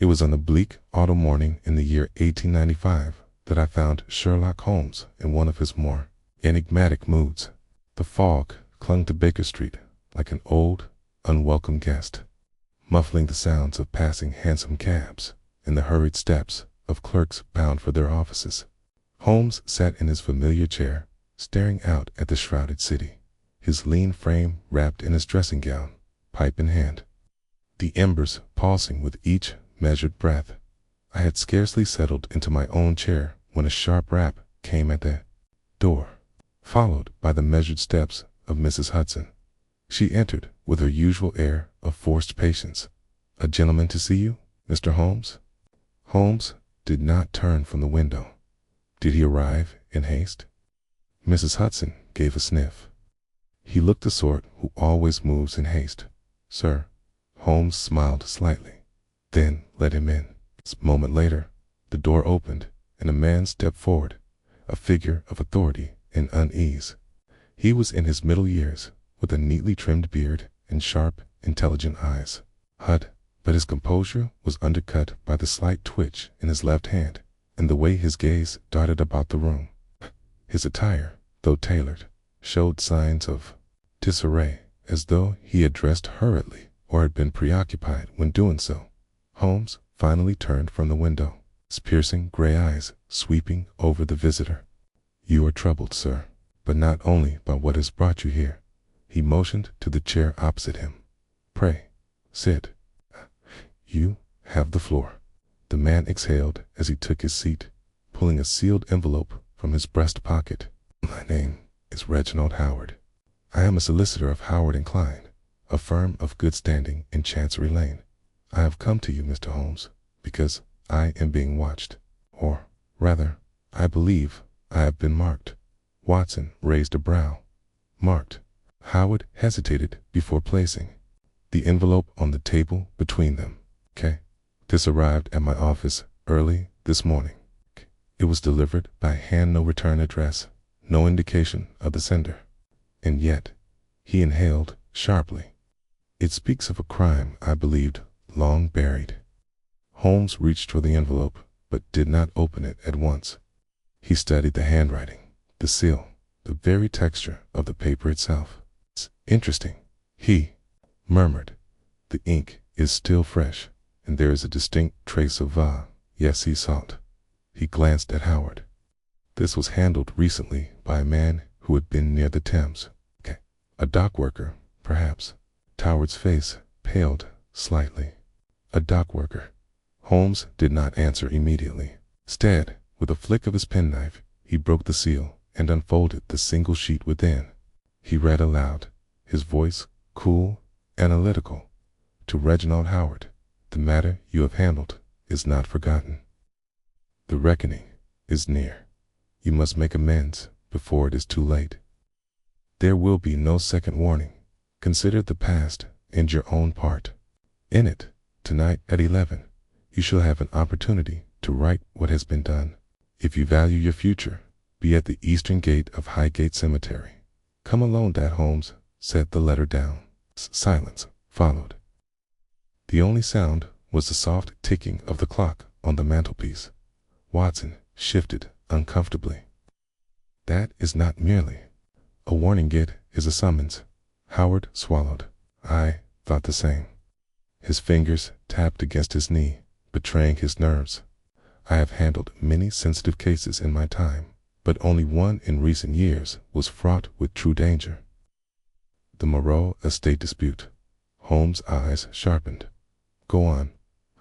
It was on a bleak autumn morning in the year 1895 that I found Sherlock Holmes in one of his more enigmatic moods. The fog clung to Baker Street like an old, unwelcome guest, muffling the sounds of passing hansom cabs and the hurried steps of clerks bound for their offices. Holmes sat in his familiar chair, staring out at the shrouded city, his lean frame wrapped in his dressing gown, pipe in hand, the embers pulsing with each measured breath. I had scarcely settled into my own chair when a sharp rap came at the door, followed by the measured steps of Mrs. Hudson. She entered with her usual air of forced patience. "A gentleman to see you, Mr. Holmes?" Holmes did not turn from the window. Did he arrive in haste? Mrs. Hudson gave a sniff. "He looked the sort who always moves in haste, sir." Holmes smiled slightly, then let him in. A moment later, the door opened and a man stepped forward, a figure of authority and unease. He was in his middle years, with a neatly trimmed beard and sharp, intelligent eyes. But his composure was undercut by the slight twitch in his left hand and the way his gaze darted about the room. His attire, though tailored, showed signs of disarray, as though he had dressed hurriedly or had been preoccupied when doing so. Holmes finally turned from the window, his piercing gray eyes sweeping over the visitor. "You are troubled, sir, but not only by what has brought you here." He motioned to the chair opposite him. "Pray, sit. You have the floor." The man exhaled as he took his seat, pulling a sealed envelope from his breast pocket. "My name is Reginald Howard. I am a solicitor of Howard & Klein, a firm of good standing in Chancery Lane. I have come to you, Mr. Holmes, because I am being watched, or rather, I believe I have been marked." Watson raised a brow. "Marked?" Howard hesitated before placing the envelope on the table between them. "This arrived at my office early this morning. It was delivered by hand, no return address, no indication of the sender. And yet," he inhaled sharply, "it speaks of a crime I believed long buried." Holmes reached for the envelope, but did not open it at once. He studied the handwriting, the seal, the very texture of the paper itself. "It's interesting," he murmured. "The ink is still fresh, and there is a distinct trace of sea salt." He glanced at Howard. "This was handled recently by a man who had been near the Thames. A dock worker, perhaps." Howard's face paled slightly. "A dock worker." Holmes did not answer immediately. Instead, with a flick of his penknife, he broke the seal and unfolded the single sheet within. He read aloud, his voice cool, analytical. "To Reginald Howard, the matter you have handled is not forgotten. The reckoning is near. You must make amends before it is too late. There will be no second warning. Consider the past and your own part. In it, tonight at 11, you shall have an opportunity to right what has been done. If you value your future, be at the eastern gate of Highgate Cemetery." "Come alone, Dad." Holmes set the letter down. Silence followed. The only sound was the soft ticking of the clock on the mantelpiece. Watson shifted uncomfortably. "That is not merely a warning, it is a summons." Howard swallowed. "I thought the same." His fingers tapped against his knee, betraying his nerves. "I have handled many sensitive cases in my time, but only one in recent years was fraught with true danger. The Moreau estate dispute." Holmes' eyes sharpened. "Go on."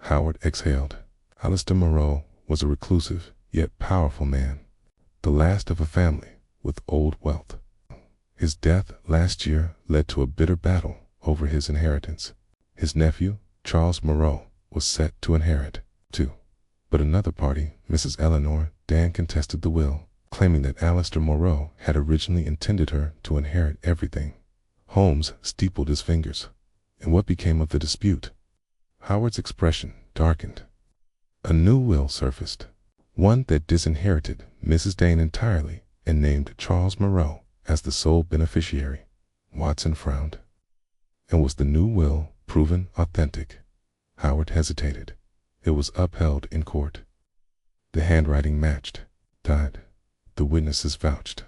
Howard exhaled. "Alistair Moreau was a reclusive yet powerful man, the last of a family with old wealth. His death last year led to a bitter battle over his inheritance. His nephew, Charles Moreau, was set to inherit, too. But another party, Mrs. Eleanor Dan, contested the will, claiming that Alistair Moreau had originally intended her to inherit everything." Holmes steepled his fingers. "And what became of the dispute?" Howard's expression darkened. "A new will surfaced, one that disinherited Mrs. Dane entirely and named Charles Moreau as the sole beneficiary." Watson frowned. "And was the new will proven authentic?" Howard hesitated. It was upheld in court. The handwriting matched. Died. The witnesses vouched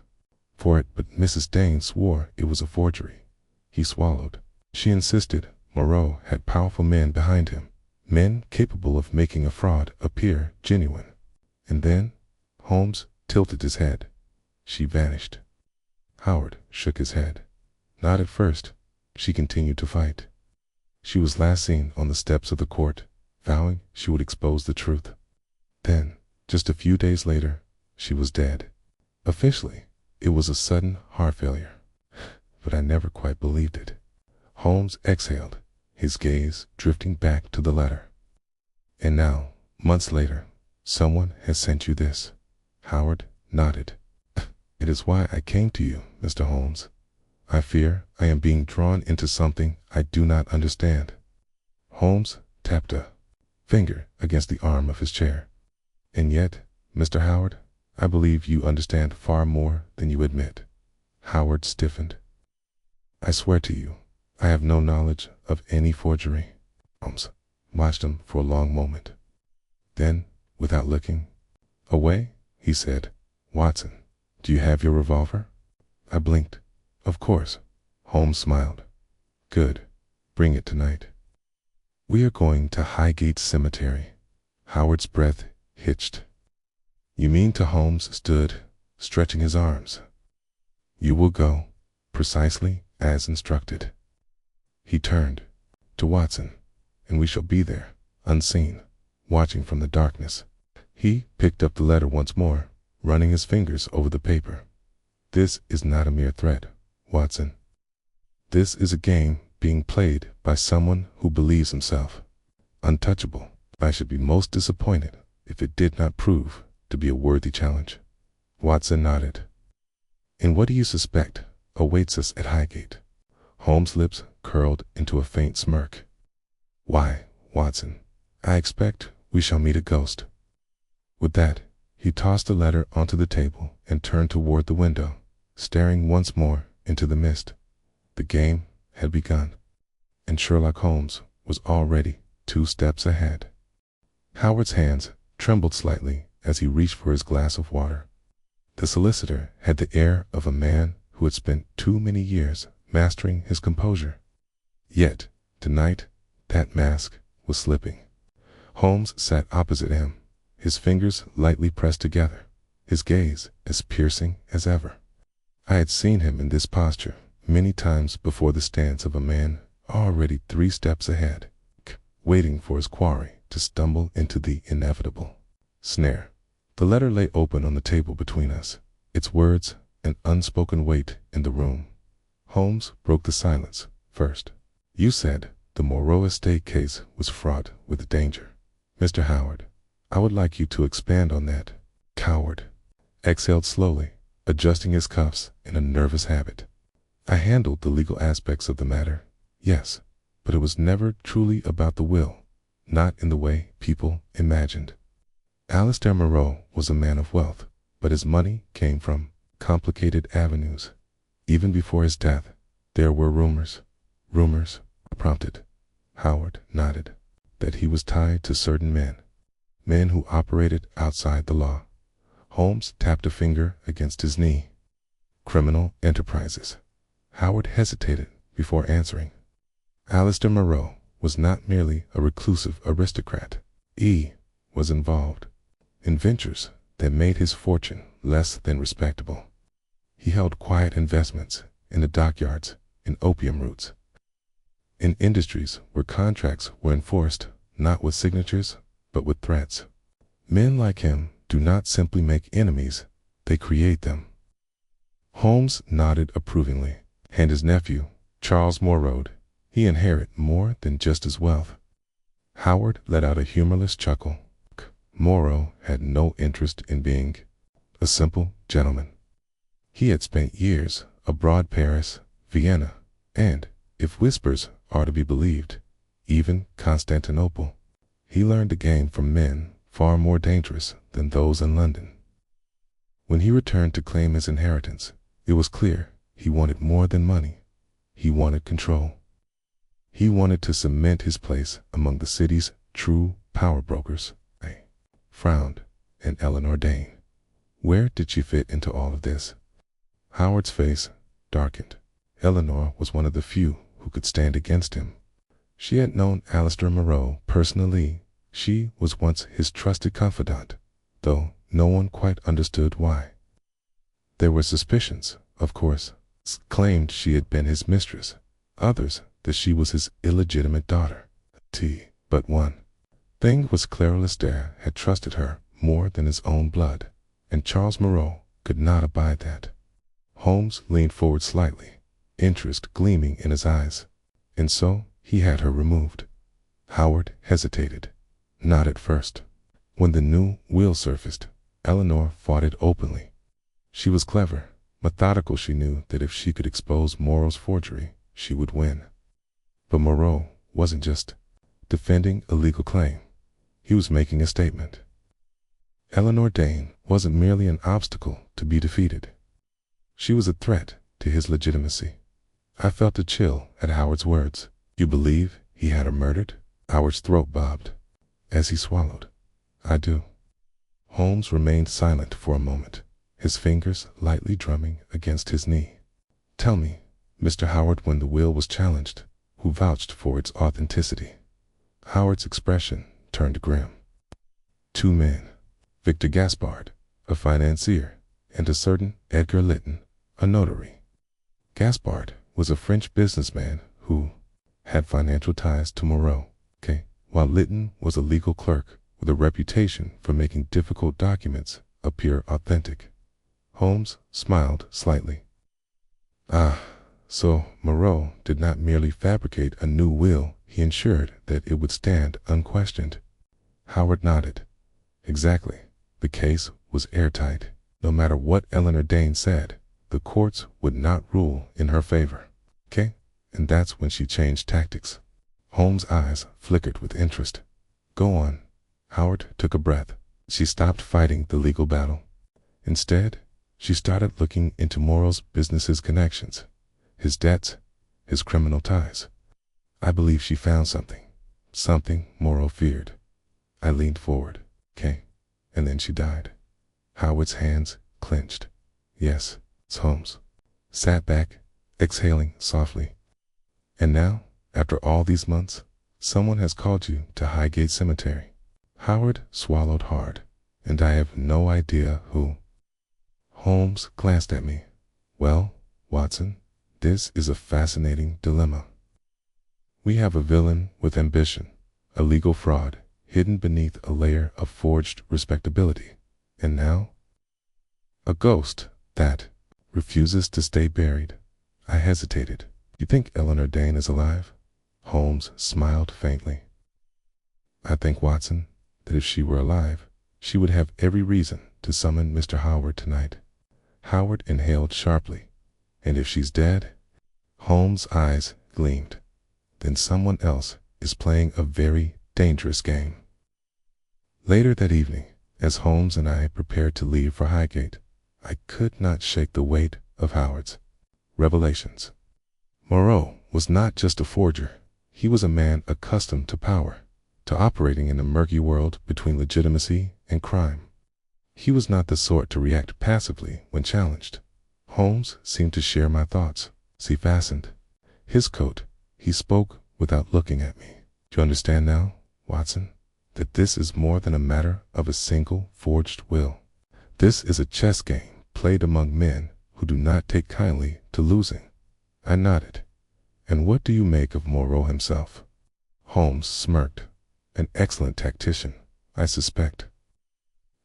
for it, but Mrs. Dane swore it was a forgery. He swallowed. She insisted Moreau had powerful men behind him, men capable of making a fraud appear genuine. And then Holmes tilted his head. She vanished. Howard shook his head. Not at first. She continued to fight. She was last seen on the steps of the court, vowing she would expose the truth. Then, just a few days later, she was dead. Officially, it was a sudden heart failure. But I never quite believed it. Holmes exhaled, his gaze drifting back to the letter. And now, months later, someone has sent you this. Howard nodded. It is why I came to you, Mr. Holmes. I fear I am being drawn into something I do not understand. Holmes tapped a finger against the arm of his chair. And yet, Mr. Howard, I believe you understand far more than you admit. Howard stiffened. I swear to you, I have no knowledge of any forgery. Holmes watched him for a long moment. Then, without looking away, he said, Watson, do you have your revolver? I blinked. Of course. Holmes smiled. Good. Bring it tonight. We are going to Highgate Cemetery. Howard's breath hitched. You mean to Holmes stood, stretching his arms. You will go, precisely as instructed. He turned to Watson, and we shall be there, unseen, watching from the darkness. He picked up the letter once more, running his fingers over the paper. This is not a mere threat, Watson. This is a game being played by someone who believes himself untouchable. I should be most disappointed if it did not prove to be a worthy challenge. Watson nodded. And what do you suspect awaits us at Highgate? Holmes' lips curled into a faint smirk. Why, Watson, I expect we shall meet a ghost. With that, he tossed the letter onto the table and turned toward the window, staring once more into the mist. The game had begun, and Sherlock Holmes was already 2 steps ahead. Howard's hands trembled slightly as he reached for his glass of water. The solicitor had the air of a man who had spent too many years mastering his composure. Yet, tonight, that mask was slipping. Holmes sat opposite him, his fingers lightly pressed together, his gaze as piercing as ever. I had seen him in this posture many times before, the stance of a man already 3 steps ahead, waiting for his quarry to stumble into the inevitable snare. The letter lay open on the table between us, its words an unspoken weight in the room. Holmes broke the silence first. You said the Moreau estate case was fraught with danger. Mr. Howard, I would like you to expand on that. Coward exhaled slowly, adjusting his cuffs in a nervous habit. I handled the legal aspects of the matter, yes, but it was never truly about the will, not in the way people imagined. Alistair Moreau was a man of wealth, but his money came from complicated avenues. Even before his death, there were rumors. Rumors prompted. Howard nodded. That he was tied to certain men who operated outside the law. Holmes tapped a finger against his knee. Criminal enterprises. Howard hesitated before answering. Alistair Moreau was not merely a reclusive aristocrat. He was involved in ventures that made his fortune less than respectable. He held quiet investments in the dockyards, in opium roots, in industries where contracts were enforced not with signatures, but with threats. Men like him do not simply make enemies, they create them. Holmes nodded approvingly, and his nephew, Charles Moreau, he inherited more than just his wealth. Howard let out a humorless chuckle. Moreau had no interest in being a simple gentleman. He had spent years abroad, Paris, Vienna, and, if whispers are to be believed, even Constantinople. He learned the game from men far more dangerous than those in London. When he returned to claim his inheritance, it was clear he wanted more than money. He wanted control. He wanted to cement his place among the city's true power brokers. I frowned. And Eleanor Dane. Where did she fit into all of this? Howard's face darkened. Eleanor was one of the few who could stand against him. She had known Alistair Moreau personally. She was once his trusted confidant, though no one quite understood why. There were suspicions, of course. Some claimed she had been his mistress, others that she was his illegitimate daughter. But one thing was Clara Lestaire had trusted her more than his own blood, and Charles Moreau could not abide that. Holmes leaned forward slightly, interest gleaming in his eyes. And so he had her removed. Howard hesitated. Not at first. When the new will surfaced, Eleanor fought it openly. She was clever, methodical. She knew that if she could expose Moreau's forgery, she would win. But Moreau wasn't just defending a legal claim. He was making a statement. Eleanor Dane wasn't merely an obstacle to be defeated. She was a threat to his legitimacy. I felt a chill at Howard's words. You believe he had her murdered? Howard's throat bobbed as he swallowed. I do. Holmes remained silent for a moment, his fingers lightly drumming against his knee. Tell me, Mr. Howard, when the will was challenged, who vouched for its authenticity? Howard's expression turned grim. Two men. Victor Gaspard, a financier, and a certain Edgar Litton, a notary. Gaspard was a French businessman who had financial ties to Moreau, while Litton was a legal clerk with a reputation for making difficult documents appear authentic. Holmes smiled slightly. Ah, so Moreau did not merely fabricate a new will, he ensured that it would stand unquestioned. Howard nodded. Exactly. The case was airtight. No matter what Eleanor Dane said, the courts would not rule in her favor. And that's when she changed tactics. Holmes' eyes flickered with interest. Go on. Howard took a breath. She stopped fighting the legal battle. Instead, she started looking into Moreau's business's connections, his debts, his criminal ties. I believe she found something Moreau feared. I leaned forward. And then she died. Howard's hands clenched. Yes, Holmes sat back, exhaling softly. And now, after all these months, someone has called you to Highgate Cemetery. Howard swallowed hard. And I have no idea who. Holmes glanced at me. Well, Watson, this is a fascinating dilemma. We have a villain with ambition, a legal fraud hidden beneath a layer of forged respectability, and now a ghost that refuses to stay buried. I hesitated. You think Eleanor Dane is alive? Holmes smiled faintly. I think, Watson, that if she were alive, she would have every reason to summon Mr. Howard tonight. Howard inhaled sharply. And if she's dead? Holmes' eyes gleamed. Then someone else is playing a very dangerous game. Later that evening, as Holmes and I prepared to leave for Highgate, I could not shake the weight of Howard's revelations. Moreau was not just a forger. He was a man accustomed to power, to operating in a murky world between legitimacy and crime. He was not the sort to react passively when challenged. Holmes seemed to share my thoughts. As he fastened his coat, he spoke without looking at me. Do you understand now, Watson, that this is more than a matter of a single forged will? This is a chess game played among men who do not take kindly to losing. I nodded. And what do you make of Moreau himself? Holmes smirked. An excellent tactician, I suspect.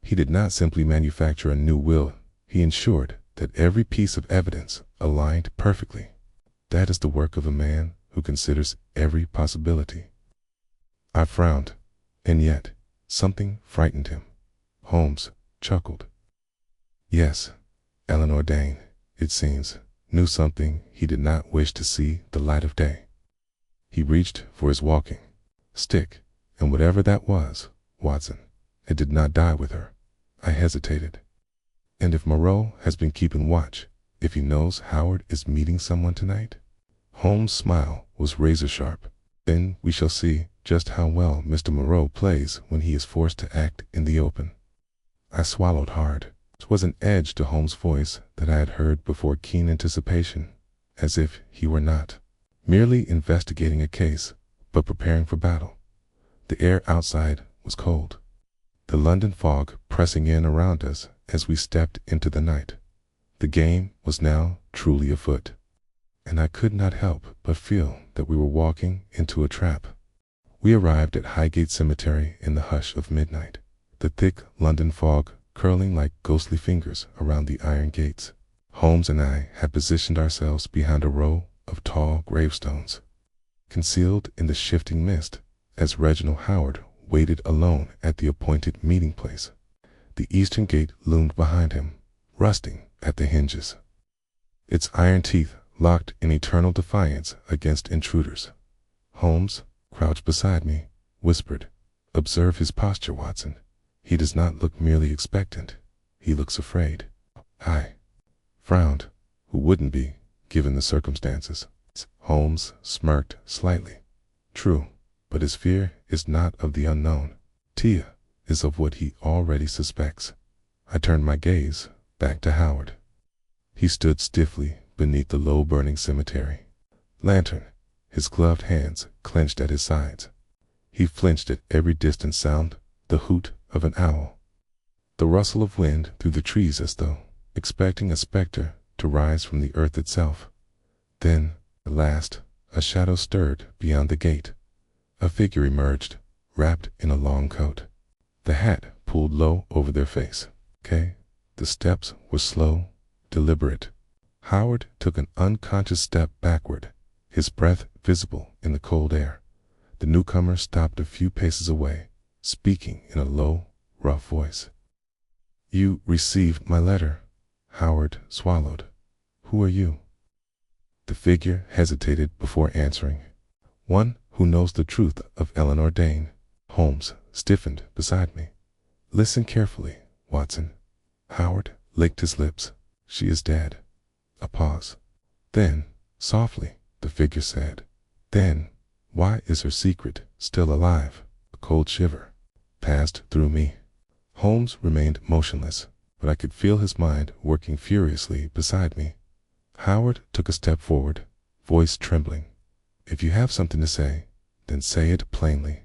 He did not simply manufacture a new will. He ensured that every piece of evidence aligned perfectly. That is the work of a man who considers every possibility. I frowned, and yet something frightened him. Holmes chuckled. Yes, Eleanor Dane, it seems, knew something he did not wish to see the light of day. He reached for his walking stick, and whatever that was, Watson, it did not die with her. I hesitated. And if Moreau has been keeping watch, if he knows Howard is meeting someone tonight? Holmes' smile was razor sharp. Then we shall see, just how well Mr. Moreau plays when he is forced to act in the open. I swallowed hard. It was an edge to Holmes' voice that I had heard before, keen anticipation, as if he were not merely investigating a case, but preparing for battle. The air outside was cold, the London fog pressing in around us as we stepped into the night. The game was now truly afoot, and I could not help but feel that we were walking into a trap. We arrived at Highgate Cemetery in the hush of midnight, the thick London fog curling like ghostly fingers around the iron gates. Holmes and I had positioned ourselves behind a row of tall gravestones, concealed in the shifting mist, as Reginald Howard waited alone at the appointed meeting place. The eastern gate loomed behind him, rusting at the hinges, its iron teeth locked in eternal defiance against intruders. Holmes, crouched beside me, whispered, "Observe his posture, Watson. He does not look merely expectant. He looks afraid." I frowned. Who wouldn't be, given the circumstances? Holmes smirked slightly. "True, but his fear is not of the unknown. Tia is of what he already suspects." I turned my gaze back to Howard. He stood stiffly beneath the low-burning cemetery lantern, his gloved hands clenched at his sides. He flinched at every distant sound, the hoot of an owl, the rustle of wind through the trees, as though expecting a specter to rise from the earth itself. Then, at last, a shadow stirred beyond the gate. A figure emerged, wrapped in a long coat, the hat pulled low over their face. The steps were slow, deliberate. Howard took an unconscious step backward, his breath visible in the cold air. The newcomer stopped a few paces away, speaking in a low, rough voice. "You received my letter?" Howard swallowed. "Who are you?" The figure hesitated before answering. "One who knows the truth of Eleanor Dane." Holmes stiffened beside me. "Listen carefully, Watson." Howard licked his lips. "She is dead." A pause. "Then," softly, the figure said, "then, why is her secret still alive?" A cold shiver passed through me. Holmes remained motionless, but I could feel his mind working furiously beside me. Howard took a step forward, voice trembling. "If you have something to say, then say it plainly."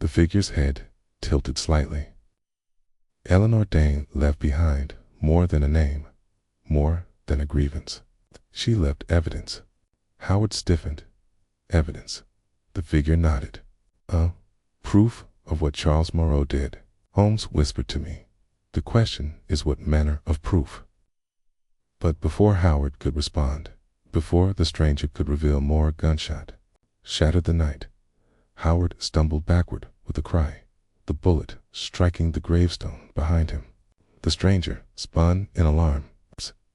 The figure's head tilted slightly. "Eleanor Dane left behind more than a name, more than a grievance. She left evidence." Howard stiffened. "Evidence?" The figure nodded. Proof of what Charles Moreau did." Holmes whispered to me, "The question is what manner of proof." But before Howard could respond, before the stranger could reveal more, a gunshot shattered the night. Howard stumbled backward with a cry, the bullet striking the gravestone behind him. The stranger spun in alarm.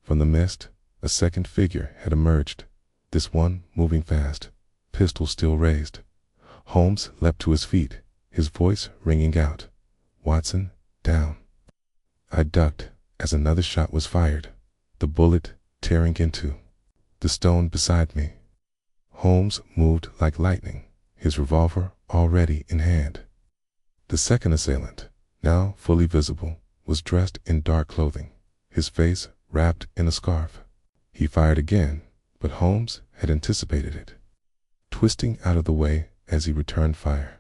From the mist, a second figure had emerged, this one moving fast, pistol still raised. Holmes leapt to his feet, his voice ringing out, "Watson, down." I ducked as another shot was fired, the bullet tearing into the stone beside me. Holmes moved like lightning, his revolver already in hand. The second assailant, now fully visible, was dressed in dark clothing, his face wrapped in a scarf. He fired again, but Holmes had anticipated it, twisting out of the way as he returned fire.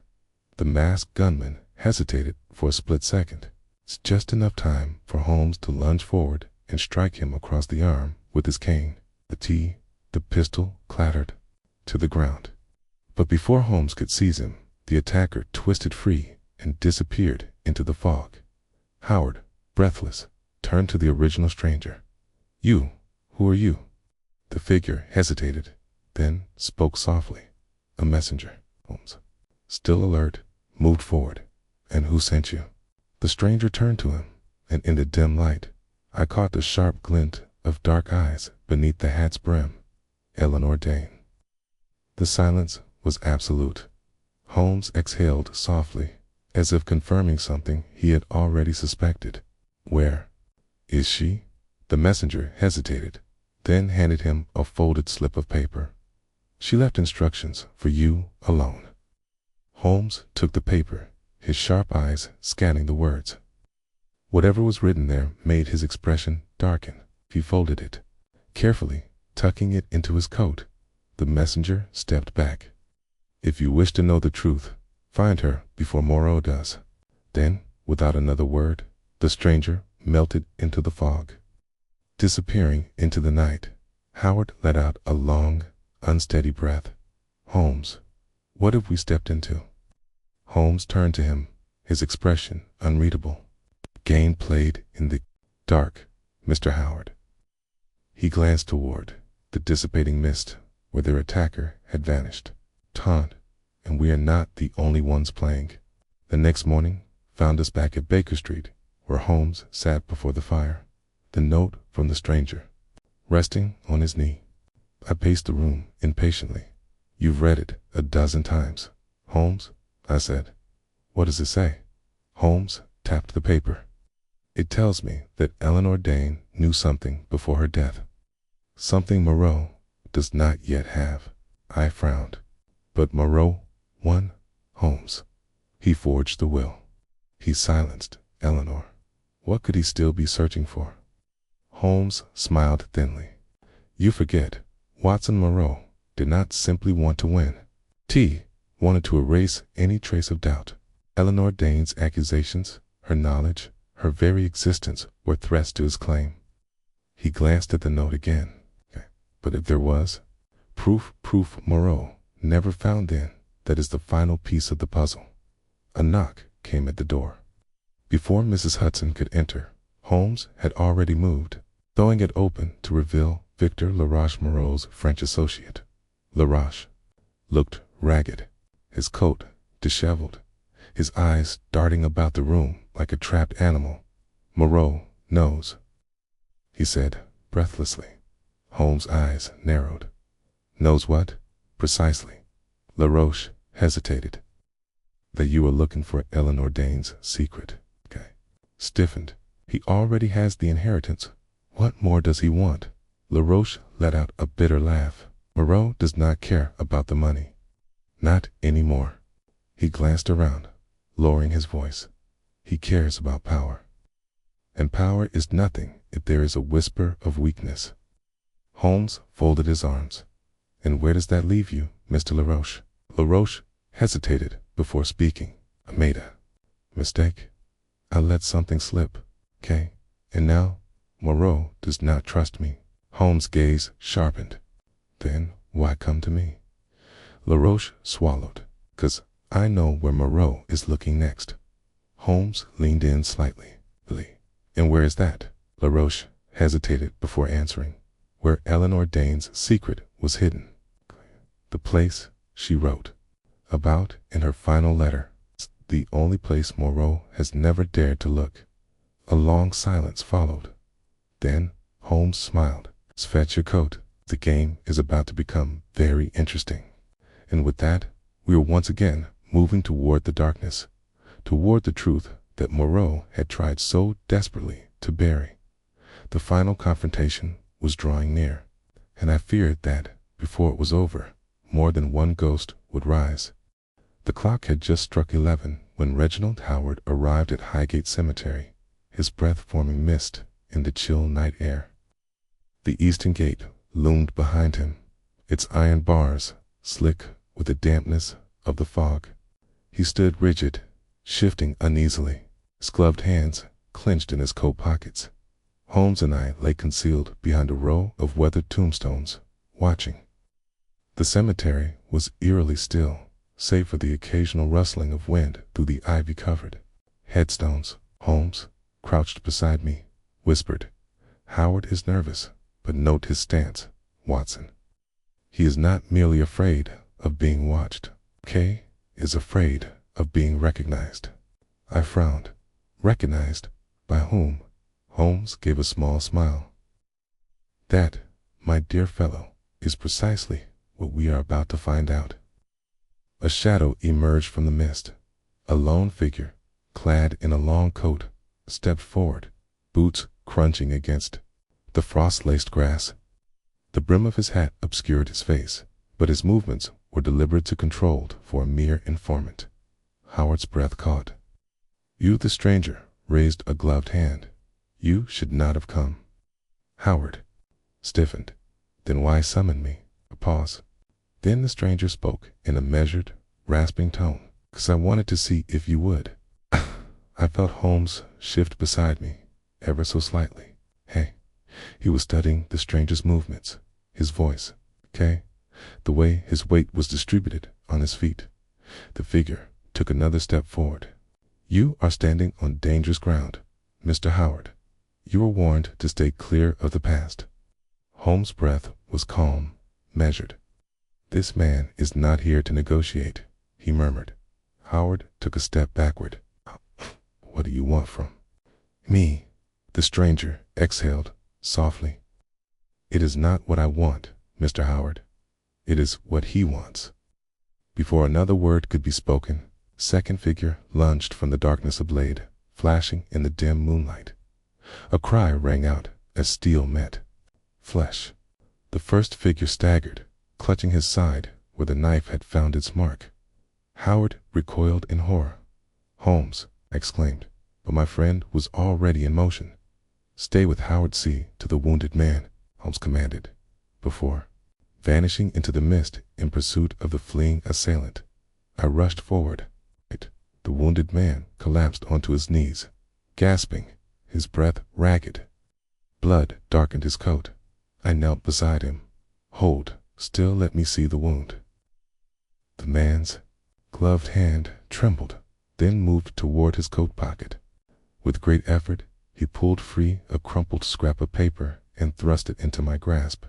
The masked gunman hesitated for a split second. It's just enough time for Holmes to lunge forward and strike him across the arm with his cane. The pistol clattered to the ground. But before Holmes could seize him, the attacker twisted free and disappeared into the fog. Howard, breathless, turned to the original stranger. "You, who are you?" The figure hesitated, then spoke softly. "A messenger." Holmes, still alert, moved forward. "And who sent you?" The stranger turned to him, and in the dim light, I caught the sharp glint of dark eyes beneath the hat's brim. Eleanor Dane. The silence was absolute. Holmes exhaled softly, as if confirming something he had already suspected. "Where is she?" The messenger hesitated, then handed him a folded slip of paper. "She left instructions for you alone." Holmes took the paper, his sharp eyes scanning the words. Whatever was written there made his expression darken. He folded it carefully, tucking it into his coat. The messenger stepped back. "If you wish to know the truth, find her before Moreau does." Then, without another word, the stranger melted into the fog. Disappearing into the night, Howard let out a long, unsteady breath. "Holmes, what have we stepped into?" Holmes turned to him, his expression unreadable. "Game played in the dark, Mr. Howard." He glanced toward the dissipating mist where their attacker had vanished. "Taunt, and we are not the only ones playing." The next morning found us back at Baker Street, where Holmes sat before the fire, the note from the stranger resting on his knee. I paced the room impatiently. "You've read it a dozen times, Holmes," I said. "What does it say?" Holmes tapped the paper. "It tells me that Eleanor Dane knew something before her death. Something Moreau does not yet have." I frowned. "But Moreau won, Holmes. He forged the will. He silenced Eleanor. What could he still be searching for?" Holmes smiled thinly. "You forget, Watson Moreau did not simply want to win. He wanted to erase any trace of doubt. Eleanor Dane's accusations, her knowledge, her very existence were threats to his claim." He glanced at the note again. "But if there was proof Moreau never found then, that is the final piece of the puzzle." A knock came at the door. Before Mrs. Hudson could enter, Holmes had already moved, throwing it open to reveal Victor Laroche Moreau's French associate. Laroche looked ragged, his coat disheveled, his eyes darting about the room like a trapped animal. "Moreau knows," he said breathlessly. Holmes' eyes narrowed. "Knows what? Precisely." Laroche hesitated. "That you are looking for Eleanor Dane's secret." Stiffened. "He already has the inheritance. What more does he want?" Laroche let out a bitter laugh. "Moreau does not care about the money. Not anymore." He glanced around, lowering his voice. "He cares about power. And power is nothing if there is a whisper of weakness." Holmes folded his arms. "And where does that leave you, Mr. Laroche?" Laroche hesitated before speaking. "I made a mistake. I let something slip, and now Moreau does not trust me." Holmes' gaze sharpened. "Then why come to me?" Laroche swallowed. "'Cause I know where Moreau is looking next." Holmes leaned in slightly. "And where is that?" Laroche hesitated before answering. "Where Eleanor Dane's secret was hidden. The place she wrote about in her final letter. It's the only place Moreau has never dared to look." A long silence followed. Then Holmes smiled. "Fetch your coat. The game is about to become very interesting." And with that, we were once again moving toward the darkness, toward the truth that Moreau had tried so desperately to bury. The final confrontation was drawing near, and I feared that, before it was over, more than one ghost would rise. The clock had just struck 11 when Reginald Howard arrived at Highgate Cemetery, his breath forming mist in the chill night air. The eastern gate loomed behind him, its iron bars slick with the dampness of the fog. He stood rigid, shifting uneasily, his gloved hands clenched in his coat pockets. Holmes and I lay concealed behind a row of weathered tombstones, watching. The cemetery was eerily still, save for the occasional rustling of wind through the ivy-covered headstones. Holmes, crouched beside me, whispered, "Howard is nervous, but note his stance, Watson. He is not merely afraid of being watched. K is afraid of being recognized." I frowned. "Recognized? By whom?" Holmes gave a small smile. "That, my dear fellow, is precisely what we are about to find out." A shadow emerged from the mist. A lone figure, clad in a long coat, stepped forward, boots crunching against the frost-laced grass. The brim of his hat obscured his face, but his movements or deliberated controlled for a mere informant. Howard's breath caught. You, the stranger, raised a gloved hand. You should not have come. Howard stiffened. Then why summon me? A pause. Then the stranger spoke in a measured, rasping tone. "'Cause I wanted to see if you would." I felt Holmes shift beside me, ever so slightly. Hey. He was studying the stranger's movements, his voice, okay? The way his weight was distributed on his feet. The figure took another step forward. "You are standing on dangerous ground, Mr. Howard. You were warned to stay clear of the past." Holmes' breath was calm, measured. "This man is not here to negotiate," he murmured. Howard took a step backward. "What do you want from me?" The stranger exhaled softly. "It is not what I want, Mr. Howard. It is what he wants." Before another word could be spoken, a second figure lunged from the darkness, a blade flashing in the dim moonlight. A cry rang out as steel met flesh. The first figure staggered, clutching his side where the knife had found its mark. Howard recoiled in horror. "Holmes," I exclaimed, but my friend was already in motion. "Stay with Howard. See to the wounded man," Holmes commanded, before vanishing into the mist in pursuit of the fleeing assailant. I rushed forward. The wounded man collapsed onto his knees, gasping, his breath ragged. Blood darkened his coat. I knelt beside him. "Hold still, let me see the wound." The man's gloved hand trembled, then moved toward his coat pocket. With great effort, he pulled free a crumpled scrap of paper and thrust it into my grasp.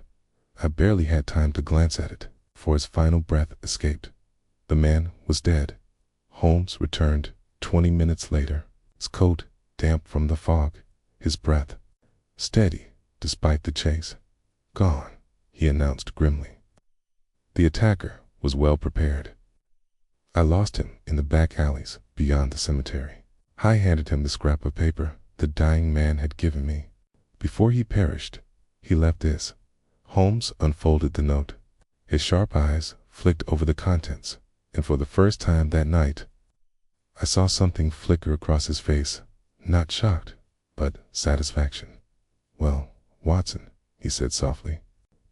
I barely had time to glance at it, for his final breath escaped. The man was dead. Holmes returned 20 minutes later, his coat damp from the fog, his breath steady despite the chase. "Gone," he announced grimly. The attacker was well prepared. I lost him in the back alleys beyond the cemetery. I handed him the scrap of paper the dying man had given me. Before he perished, he left this. Holmes unfolded the note. His sharp eyes flicked over the contents, and for the first time that night, I saw something flicker across his face, not shocked, but satisfaction. "Well, Watson," he said softly,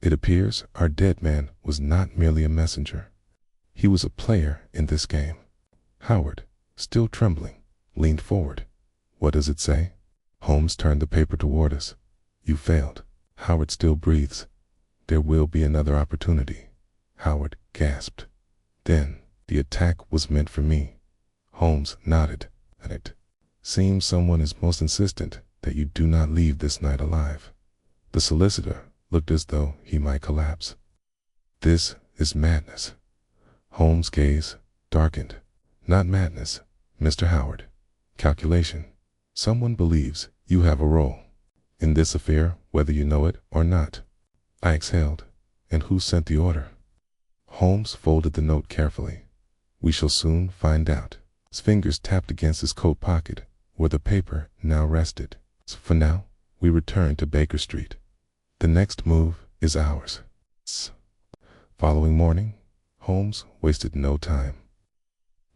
"it appears our dead man was not merely a messenger. He was a player in this game." Howard, still trembling, leaned forward. "What does it say?" Holmes turned the paper toward us. "You failed. Howard still breathes. There will be another opportunity." Howard gasped. "Then the attack was meant for me." Holmes nodded. "And it seems someone is most insistent that you do not leave this night alive." The solicitor looked as though he might collapse. "This is madness." Holmes' gaze darkened. "Not madness, Mr. Howard. Calculation. Someone believes you have a role in this affair, whether you know it or not." I exhaled. "And who sent the order?" Holmes folded the note carefully. "We shall soon find out." His fingers tapped against his coat pocket, where the paper now rested. "So for now, we return to Baker Street. The next move is ours." Following morning, Holmes wasted no time.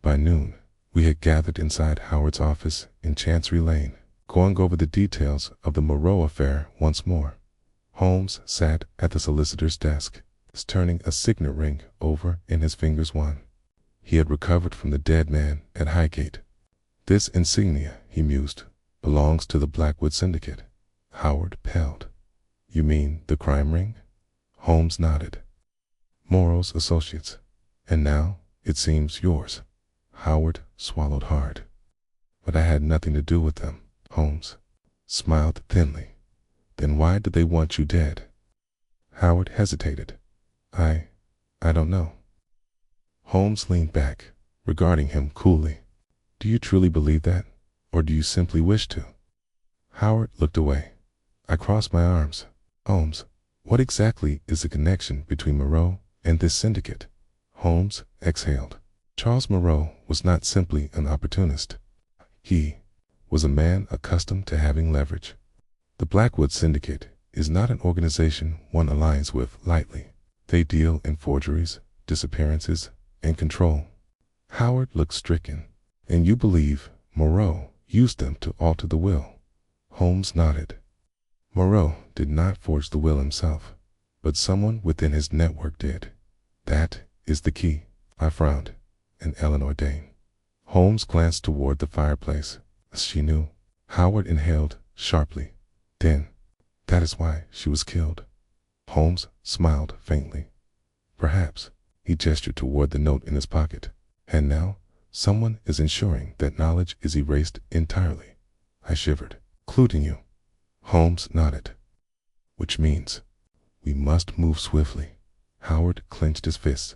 By noon, we had gathered inside Howard's office in Chancery Lane, going over the details of the Moreau affair once more. Holmes sat at the solicitor's desk, turning a signet ring over in his fingers. One he had recovered from the dead man at Highgate. "This insignia," he mused, "belongs to the Blackwood Syndicate." Howard paled. "You mean the crime ring?" Holmes nodded. "Morrow's associates. And now, it seems, yours." Howard swallowed hard. "But I had nothing to do with them." Holmes smiled thinly. "Then why did they want you dead?" Howard hesitated. I don't know." Holmes leaned back, regarding him coolly. "Do you truly believe that, or do you simply wish to?" Howard looked away. I crossed my arms. "Holmes, what exactly is the connection between Moreau and this syndicate?" Holmes exhaled. Charles Moreau was not simply an opportunist. He was a man accustomed to having leverage. The Blackwood Syndicate is not an organization one aligns with lightly. They deal in forgeries, disappearances, and control. Howard looked stricken. And you believe Moreau used them to alter the will? Holmes nodded. Moreau did not forge the will himself, but someone within his network did. That is the key. I frowned. And Eleanor Dane. Holmes glanced toward the fireplace. She knew. Howard inhaled sharply. Then, that is why she was killed. Holmes smiled faintly. Perhaps. He gestured toward the note in his pocket. And now, someone is ensuring that knowledge is erased entirely. I shivered. Including you. Holmes nodded. Which means we must move swiftly. Howard clenched his fists.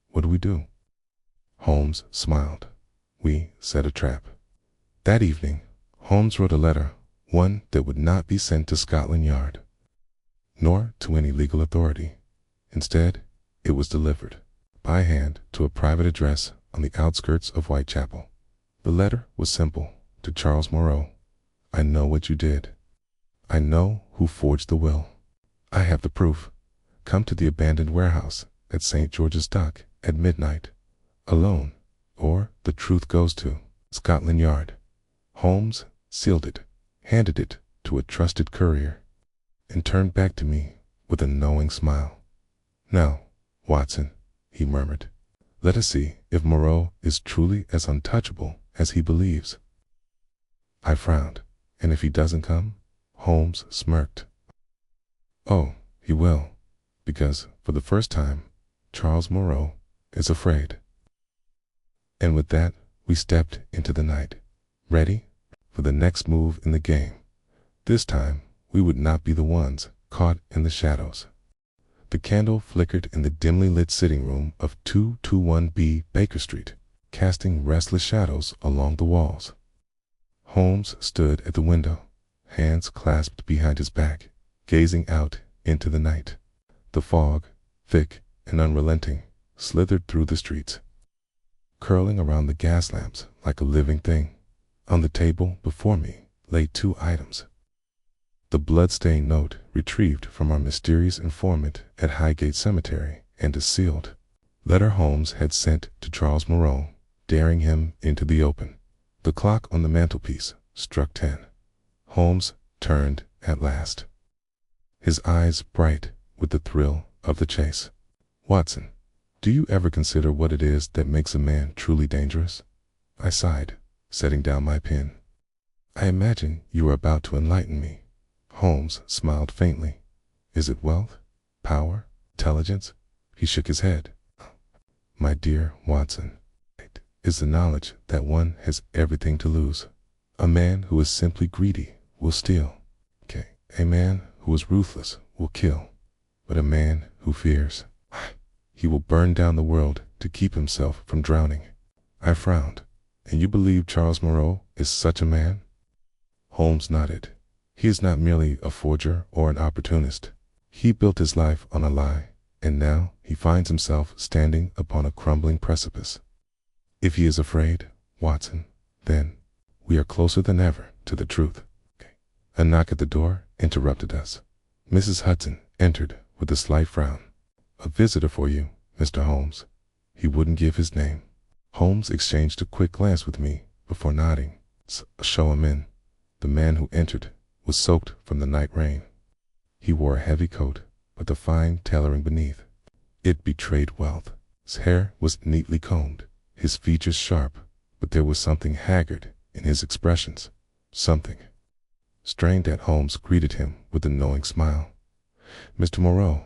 What do we do? Holmes smiled. We set a trap. That evening, Holmes wrote a letter, one that would not be sent to Scotland Yard, nor to any legal authority. Instead, it was delivered by hand to a private address on the outskirts of Whitechapel. The letter was simple. To Charles Moreau. I know what you did. I know who forged the will. I have the proof. Come to the abandoned warehouse at St. George's Dock at midnight, alone, or the truth goes to Scotland Yard. Holmes sealed it, handed it to a trusted courier, and turned back to me with a knowing smile. Now, Watson, he murmured, let us see if Moreau is truly as untouchable as he believes. I frowned. And if he doesn't come? Holmes smirked. Oh, he will, because for the first time, Charles Moreau is afraid. And with that, we stepped into the night, ready for the next move in the game. This time, we would not be the ones caught in the shadows. The candle flickered in the dimly lit sitting room of 221B Baker Street, casting restless shadows along the walls. Holmes stood at the window, hands clasped behind his back, gazing out into the night. The fog, thick and unrelenting, slithered through the streets, curling around the gas lamps like a living thing. On the table before me lay two items. The blood-stained note retrieved from our mysterious informant at Highgate Cemetery and a sealed letter Holmes had sent to Charles Moreau, daring him into the open. The clock on the mantelpiece struck 10. Holmes turned at last, his eyes bright with the thrill of the chase. Watson, do you ever consider what it is that makes a man truly dangerous? I sighed, setting down my pen. I imagine you are about to enlighten me. Holmes smiled faintly. Is it wealth? Power? Intelligence? He shook his head. My dear Watson, it is the knowledge that one has everything to lose. A man who is simply greedy will steal. A man who is ruthless will kill. But a man who fears, he will burn down the world to keep himself from drowning. I frowned. And you believe Charles Moreau is such a man? Holmes nodded. He is not merely a forger or an opportunist. He built his life on a lie, and now he finds himself standing upon a crumbling precipice. If he is afraid, Watson, then we are closer than ever to the truth. A knock at the door interrupted us. Mrs. Hudson entered with a slight frown. A visitor for you, Mr. Holmes. He wouldn't give his name. Holmes exchanged a quick glance with me before nodding. Show him in. The man who entered was soaked from the night rain. He wore a heavy coat, but the fine tailoring beneath it betrayed wealth. His hair was neatly combed, his features sharp, but there was something haggard in his expressions. Something strained at. Holmes greeted him with a knowing smile. Mr. Moreau,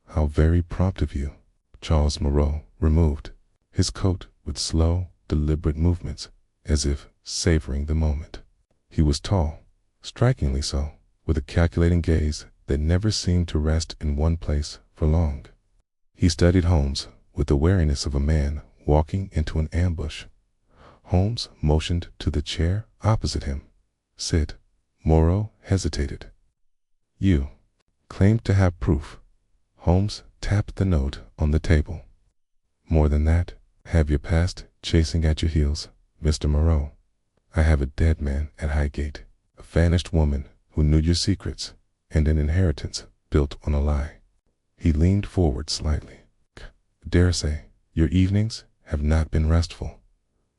how very prompt of you. Charles Moreau removed his coat with slow, deliberate movements, as if savoring the moment. He was tall, strikingly so, with a calculating gaze that never seemed to rest in one place for long. He studied Holmes with the wariness of a man walking into an ambush. Holmes motioned to the chair opposite him. Sit. Moreau hesitated. You claim to have proof. Holmes tapped the note on the table. More than that, have your past chasing at your heels, Mr. Moreau. I have a dead man at Highgate, a vanished woman who knew your secrets, and an inheritance built on a lie. He leaned forward slightly. Dare say Your evenings have not been restful.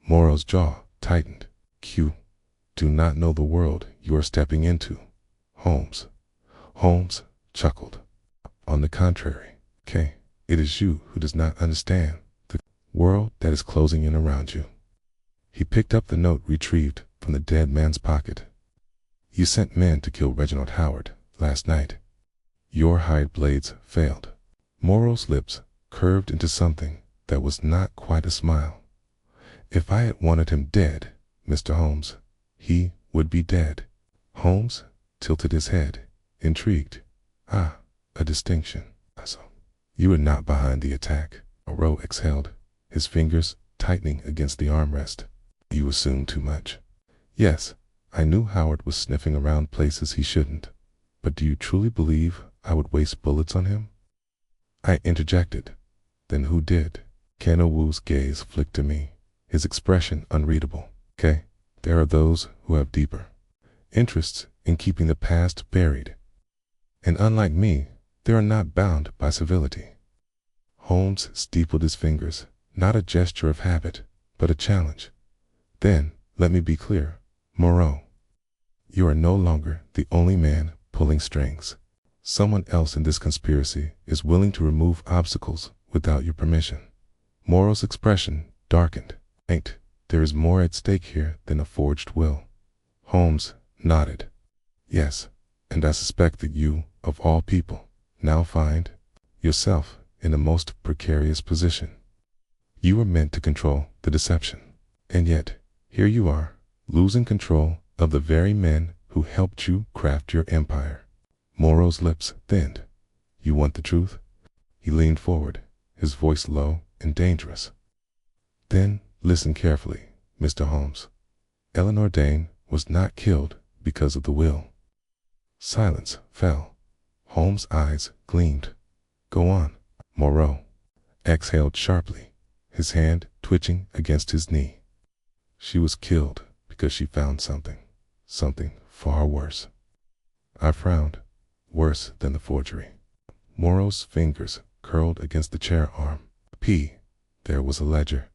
Morrow's jaw tightened. You do not know the world you are stepping into, Holmes. Holmes chuckled. On the contrary, Kay, it is you who does not understand the world that is closing in around you. He picked up the note retrieved from the dead man's pocket. You sent men to kill Reginald Howard last night. Your hide blades failed. Morrow's lips curved into something that was not quite a smile. If I had wanted him dead, Mr. Holmes, he would be dead. Holmes tilted his head, intrigued. Ah, a distinction. So, you were not behind the attack. Moreau exhaled, his fingers tightening against the armrest. You assume too much. Yes, I knew Howard was sniffing around places he shouldn't. But do you truly believe I would waste bullets on him? I interjected. Then who did? Kano Wu's gaze flicked to me, his expression unreadable. Okay, there are those who have deeper interests in keeping the past buried. And unlike me, they are not bound by civility. Holmes steepled his fingers, not a gesture of habit, but a challenge. Then, let me be clear, Moreau. You are no longer the only man pulling strings. Someone else in this conspiracy is willing to remove obstacles without your permission. Moreau's expression darkened. Ain't, there is more at stake here than a forged will. Holmes nodded. Yes, and I suspect that you, of all people, now find yourself in the most precarious position. You were meant to control the deception, and yet, here you are, losing control of the very men who helped you craft your empire. Moreau's lips thinned. You want the truth? He leaned forward, his voice low and dangerous. Then listen carefully, Mr. Holmes. Eleanor Dane was not killed because of the will. Silence fell. Holmes' eyes gleamed. Go on. Moreau exhaled sharply, his hand twitching against his knee. She was killed because she found something far worse. I frowned. Worse than the forgery. Moreau's fingers curled against the chair arm. There was a ledger,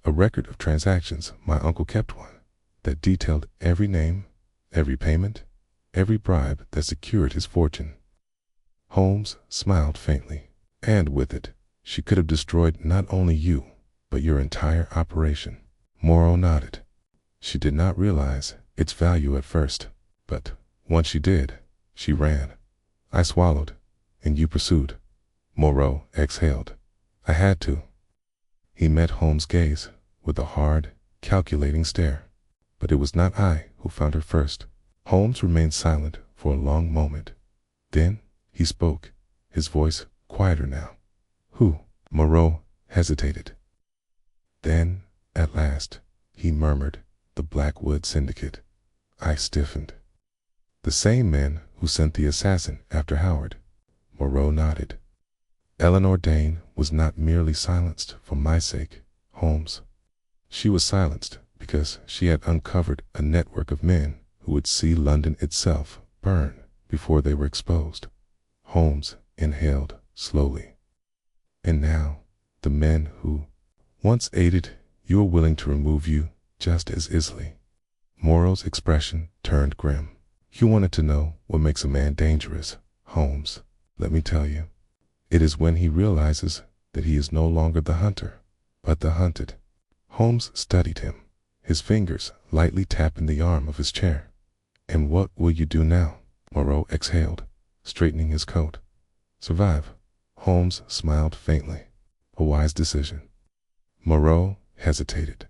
a record of transactions. My uncle kept one that detailed every name, every payment, every bribe that secured his fortune. Holmes smiled faintly, and with it, she could have destroyed not only you, but your entire operation. Moreau nodded. She did not realize its value at first, but once she did, she ran. I swallowed, and you pursued. Moreau exhaled. I had to. He met Holmes' gaze with a hard, calculating stare. But it was not I who found her first. Holmes remained silent for a long moment. Then he spoke, his voice quieter now. Who? Moreau hesitated. Then, at last, he murmured, the Blackwood Syndicate. I stiffened. The same men who sent the assassin after Howard. Moreau nodded. Eleanor Dane was not merely silenced for my sake, Holmes. She was silenced because she had uncovered a network of men who would see London itself burn before they were exposed. Holmes inhaled slowly. And now, the men who once aided you are willing to remove you just as easily. Moreau's expression turned grim. You wanted to know what makes a man dangerous, Holmes. Let me tell you. It is when he realizes that he is no longer the hunter, but the hunted. Holmes studied him, his fingers lightly tapping the arm of his chair. And what will you do now? Moreau exhaled, straightening his coat. Survive. Holmes smiled faintly. A wise decision. Moreau hesitated.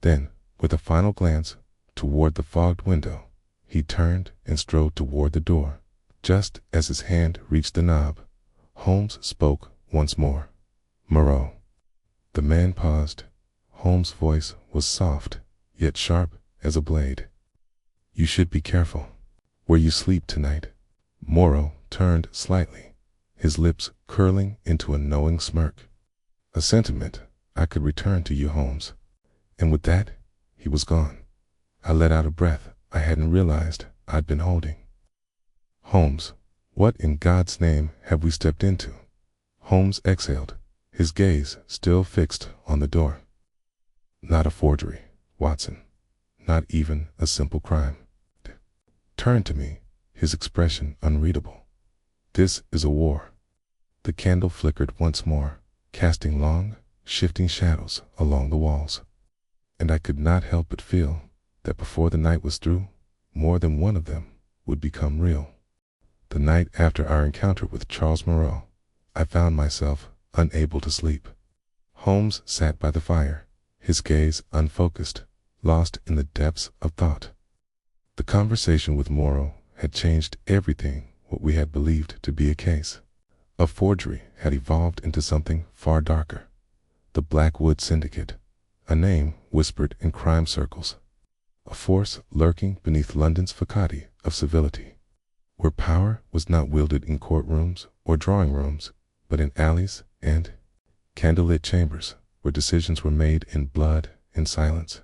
Then, with a final glance toward the fogged window, he turned and strode toward the door. Just as his hand reached the knob, Holmes spoke once more. Moreau. The man paused. Holmes' voice was soft, yet sharp as a blade. You should be careful where you sleep tonight. Moreau turned slightly, his lips curling into a knowing smirk. A sentiment I could return to you, Holmes. And with that, he was gone. I let out a breath I hadn't realized I'd been holding. Holmes, what in God's name have we stepped into? Holmes exhaled, his gaze still fixed on the door. Not a forgery, Watson. Not even a simple crime. Turned to me, his expression unreadable. This is a war. The candle flickered once more, casting long, shifting shadows along the walls. And I could not help but feel that before the night was through, more than one of them would become real. The night after our encounter with Charles Moreau, I found myself unable to sleep. Holmes sat by the fire, his gaze unfocused, lost in the depths of thought. The conversation with Moreau had changed everything what we had believed to be a case. A forgery had evolved into something far darker. The Blackwood Syndicate, a name whispered in crime circles. A force lurking beneath London's facade of civility, where power was not wielded in courtrooms or drawing rooms, but in alleys and candlelit chambers where decisions were made in blood and silence.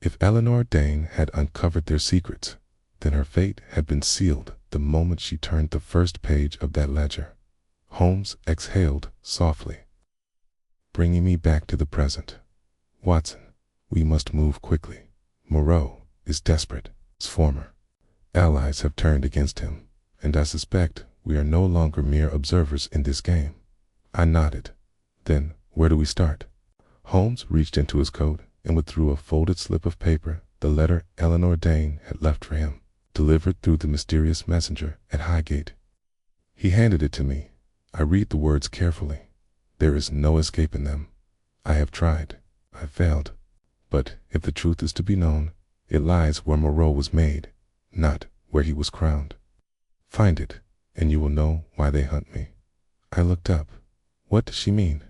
If Eleanor Dane had uncovered their secrets, then her fate had been sealed the moment she turned the first page of that ledger. Holmes exhaled softly, bringing me back to the present. Watson, we must move quickly. Moreau is desperate. His former allies have turned against him, and I suspect we are no longer mere observers in this game. I nodded. Then, where do we start? Holmes reached into his coat and withdrew a folded slip of paper, the letter Eleanor Dane had left for him, delivered through the mysterious messenger at Highgate. He handed it to me. I read the words carefully. There is no escaping them. I have tried. I failed. But if the truth is to be known, it lies where Moreau was made, not where he was crowned. Find it, and you will know why they hunt me. I looked up. What does she mean?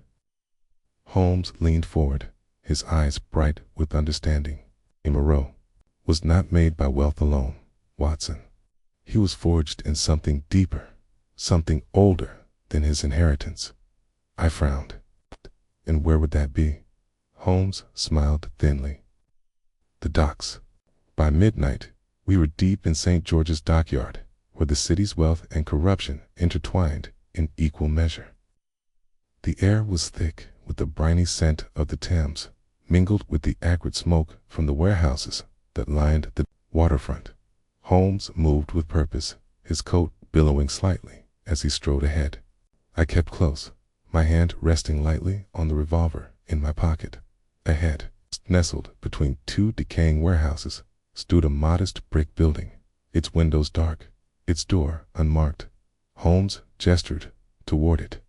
Holmes leaned forward, his eyes bright with understanding. Moreau was not made by wealth alone, Watson. He was forged in something deeper, something older than his inheritance. I frowned. And where would that be? Holmes smiled thinly. The docks. By midnight, we were deep in St. George's dockyard, where the city's wealth and corruption intertwined in equal measure. The air was thick with the briny scent of the Thames, mingled with the acrid smoke from the warehouses that lined the waterfront. Holmes moved with purpose, his coat billowing slightly as he strode ahead. I kept close, my hand resting lightly on the revolver in my pocket. Ahead, nestled between two decaying warehouses, stood a modest brick building, its windows dark, its door unmarked. Holmes gestured toward it.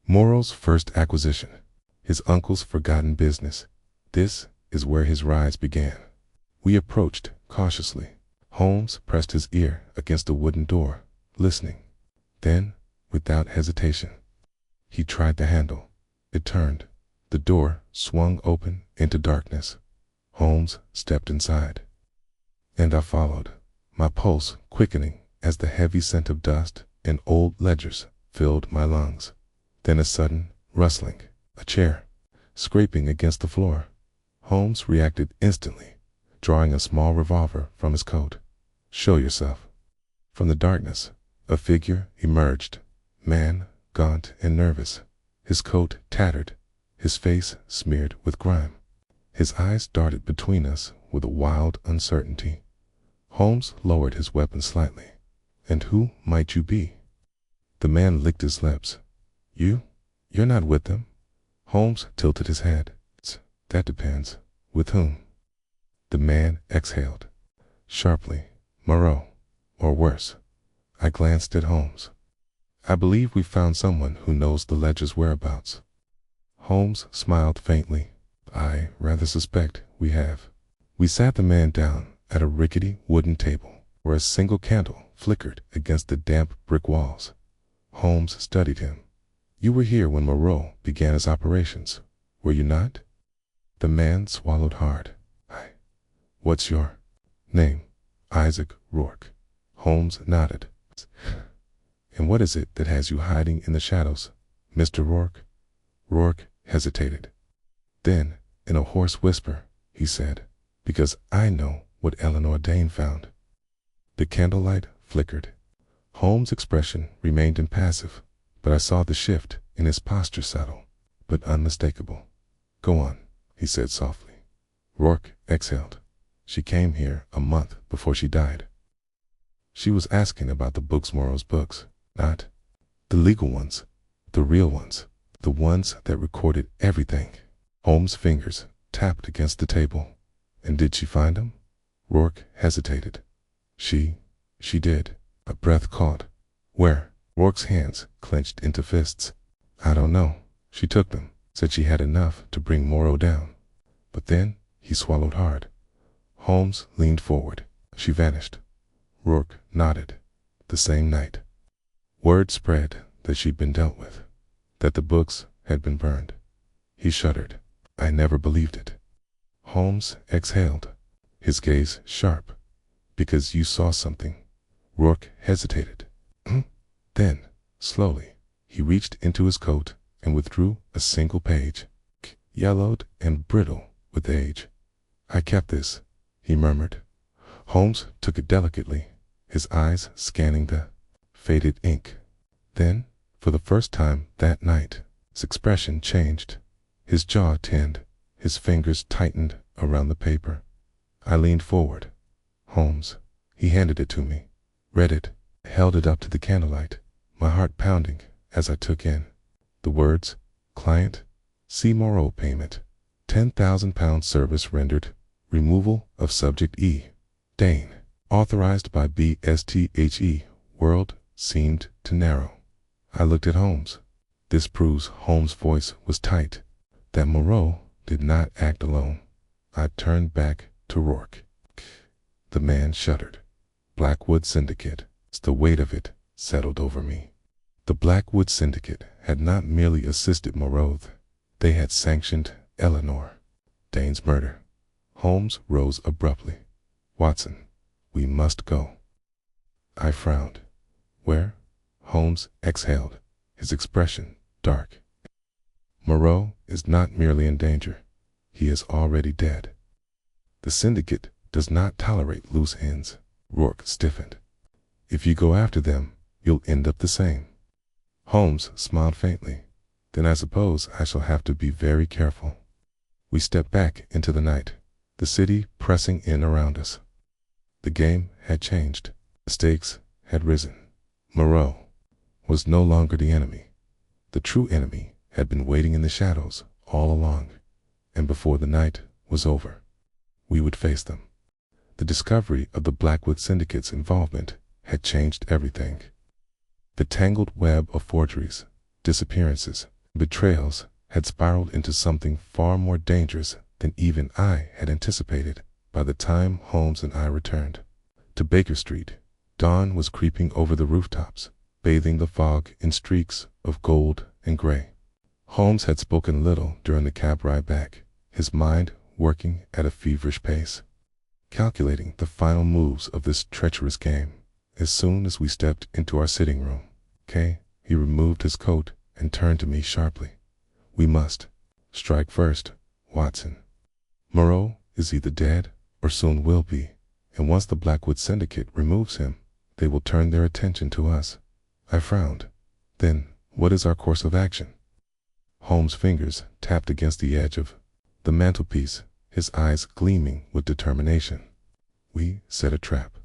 Moreau's first acquisition, his uncle's forgotten business. This is where his rise began. We approached cautiously. Holmes pressed his ear against the wooden door, listening. Then, without hesitation, he tried the handle. It turned. The door swung open into darkness. Holmes stepped inside, and I followed, my pulse quickening as the heavy scent of dust and old ledgers filled my lungs. Then a sudden rustling, a chair scraping against the floor. Holmes reacted instantly, drawing a small revolver from his coat. Show yourself. From the darkness, a figure emerged, man, gaunt and nervous, his coat tattered, his face smeared with grime. His eyes darted between us with a wild uncertainty. Holmes lowered his weapon slightly. And who might you be? The man licked his lips. You're not with them? Holmes tilted his head. That depends. With whom? The man exhaled. Sharply. Moreau. Or worse. I glanced at Holmes. I believe we found someone who knows the ledger's whereabouts. Holmes smiled faintly. I rather suspect we have. We sat the man down at a rickety wooden table, where a single candle flickered against the damp brick walls. Holmes studied him. You were here when Moreau began his operations, were you not? The man swallowed hard. What's your name? Isaac Rourke. Holmes nodded. And what is it that has you hiding in the shadows, Mr. Rourke? Rourke hesitated. Then, in a hoarse whisper, he said, because I know what Eleanor Dane found. The candlelight flickered. Holmes' expression remained impassive, but I saw the shift in his posture settle. but unmistakable. "Go on," he said softly. Rourke exhaled. "She came here a month before she died. She was asking about the books, Moreau's books, not the legal ones, the real ones, the ones that recorded everything." Holmes' fingers tapped against the table. "And did she find them?" Rourke hesitated. She did." A breath caught. "Where?" Rourke's hands clenched into fists. "I don't know. She took them, said she had enough to bring Moreau down." But then he swallowed hard. Holmes leaned forward. "She vanished." Rourke nodded. "The same night. Word spread that she'd been dealt with, that the books had been burned." He shuddered. "I never believed it." Holmes exhaled, his gaze sharp. "Because you saw something." Rourke hesitated. Then, slowly, he reached into his coat and withdrew a single page, yellowed and brittle with age. "I kept this," he murmured. Holmes took it delicately, his eyes scanning the faded ink. Then, for the first time that night, his expression changed. His jaw tinned, his fingers tightened around the paper. I leaned forward. "Holmes." He handed it to me, read it, held it up to the candlelight, my heart pounding as I took in the words: "Client, C. Moreau payment, £10,000 service rendered, removal of subject E. Dane, authorized by B.S.T.H.E. World seemed to narrow." I looked at Holmes. This proves Holmes' voice was tight, that Moreau did not act alone. I turned back to Rourke. The man shuddered. Blackwood Syndicate. The weight of it settled over me. The Blackwood Syndicate had not merely assisted Moreau, they had sanctioned Eleanor Dane's murder. Holmes rose abruptly. "Watson, we must go." I frowned. "Where?" Holmes exhaled, his expression dark. "Moreau is not merely in danger. He is already dead. The syndicate does not tolerate loose ends." Rourke stiffened. "If you go after them, you'll end up the same." Holmes smiled faintly. "Then I suppose I shall have to be very careful." We stepped back into the night, the city pressing in around us. The game had changed. The stakes had risen. Moreau was no longer the enemy. The true enemy had been waiting in the shadows all along, and before the night was over, we would face them. The discovery of the Blackwood Syndicate's involvement had changed everything. The tangled web of forgeries, disappearances, betrayals had spiraled into something far more dangerous than even I had anticipated by the time Holmes and I returned. To Baker Street, dawn was creeping over the rooftops, bathing the fog in streaks of gold and gray. Holmes had spoken little during the cab ride back, his mind working at a feverish pace, calculating the final moves of this treacherous game. As soon as we stepped into our sitting room, he removed his coat and turned to me sharply. "We must strike first, Watson. Moreau is either dead or soon will be, and once the Blackwood Syndicate removes him, they will turn their attention to us." I frowned. "Then what is our course of action?" Holmes' fingers tapped against the edge of the mantelpiece, his eyes gleaming with determination. "We set a trap.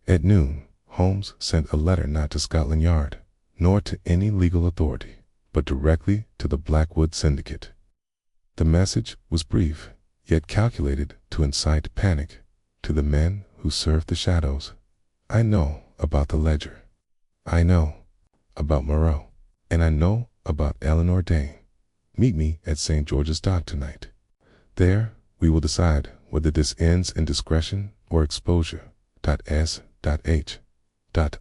At noon, Holmes sent a letter not to Scotland Yard, nor to any legal authority, but directly to the Blackwood Syndicate. The message was brief, yet calculated to incite panic. To the men who serve the shadows, I know about the ledger. I know about Moreau, and I know about Eleanor Dane. Meet me at St. George's Dock tonight. There we will decide whether this ends in discretion or exposure. S.H.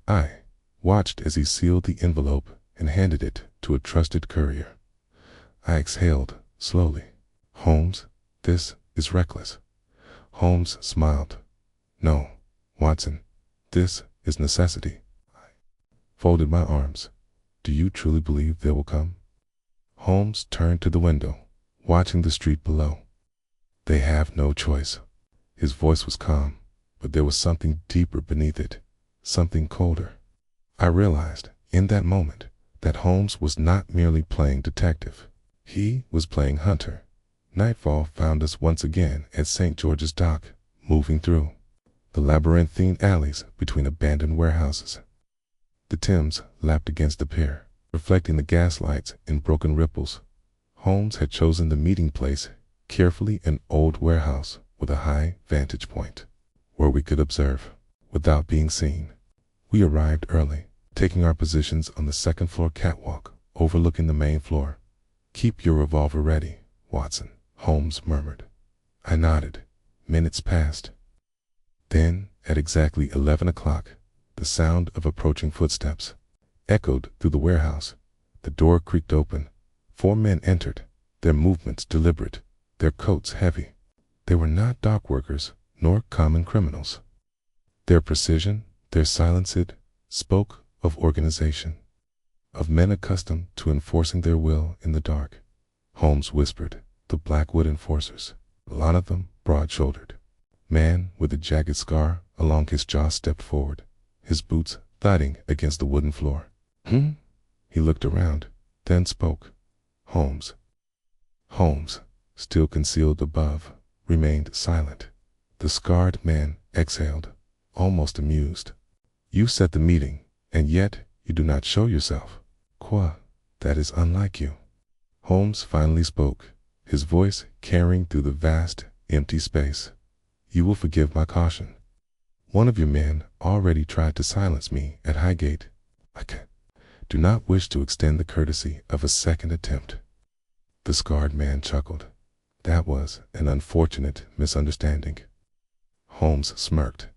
I watched as he sealed the envelope and handed it to a trusted courier. I exhaled slowly. "Holmes, this is reckless." Holmes smiled. "No, Watson, this is necessity." I folded my arms. "Do you truly believe they will come?" Holmes turned to the window, watching the street below. "They have no choice." His voice was calm, but there was something deeper beneath it, something colder. I realized in that moment that Holmes was not merely playing detective. He was playing hunter. Nightfall found us once again at St. George's Dock, moving through the labyrinthine alleys between abandoned warehouses. The Thames lapped against the pier, reflecting the gaslights in broken ripples. Holmes had chosen the meeting place carefully, an old warehouse with a high vantage point, where we could observe without being seen. We arrived early, taking our positions on the second-floor catwalk overlooking the main floor. "Keep your revolver ready, Watson," Holmes murmured. I nodded. Minutes passed. Then, at exactly 11 o'clock, the sound of approaching footsteps echoed through the warehouse. The door creaked open. 4 men entered, their movements deliberate, their coats heavy. They were not dock workers, nor common criminals. Their precision, their silence, spoke of organization, of men accustomed to enforcing their will in the dark. Holmes whispered, "The Blackwood enforcers." One of them, broad-shouldered, man with a jagged scar along his jaw, stepped forward, his boots thudding against the wooden floor. He looked around, then spoke. Holmes, still concealed above, remained silent. The scarred man exhaled, almost amused. "You set the meeting, and yet you do not show yourself. Quoi, that is unlike you." Holmes finally spoke, his voice carrying through the vast, empty space. "You will forgive my caution. One of your men already tried to silence me at Highgate. I do not wish to extend the courtesy of a second attempt." The scarred man chuckled. "That was an unfortunate misunderstanding." Holmes smirked.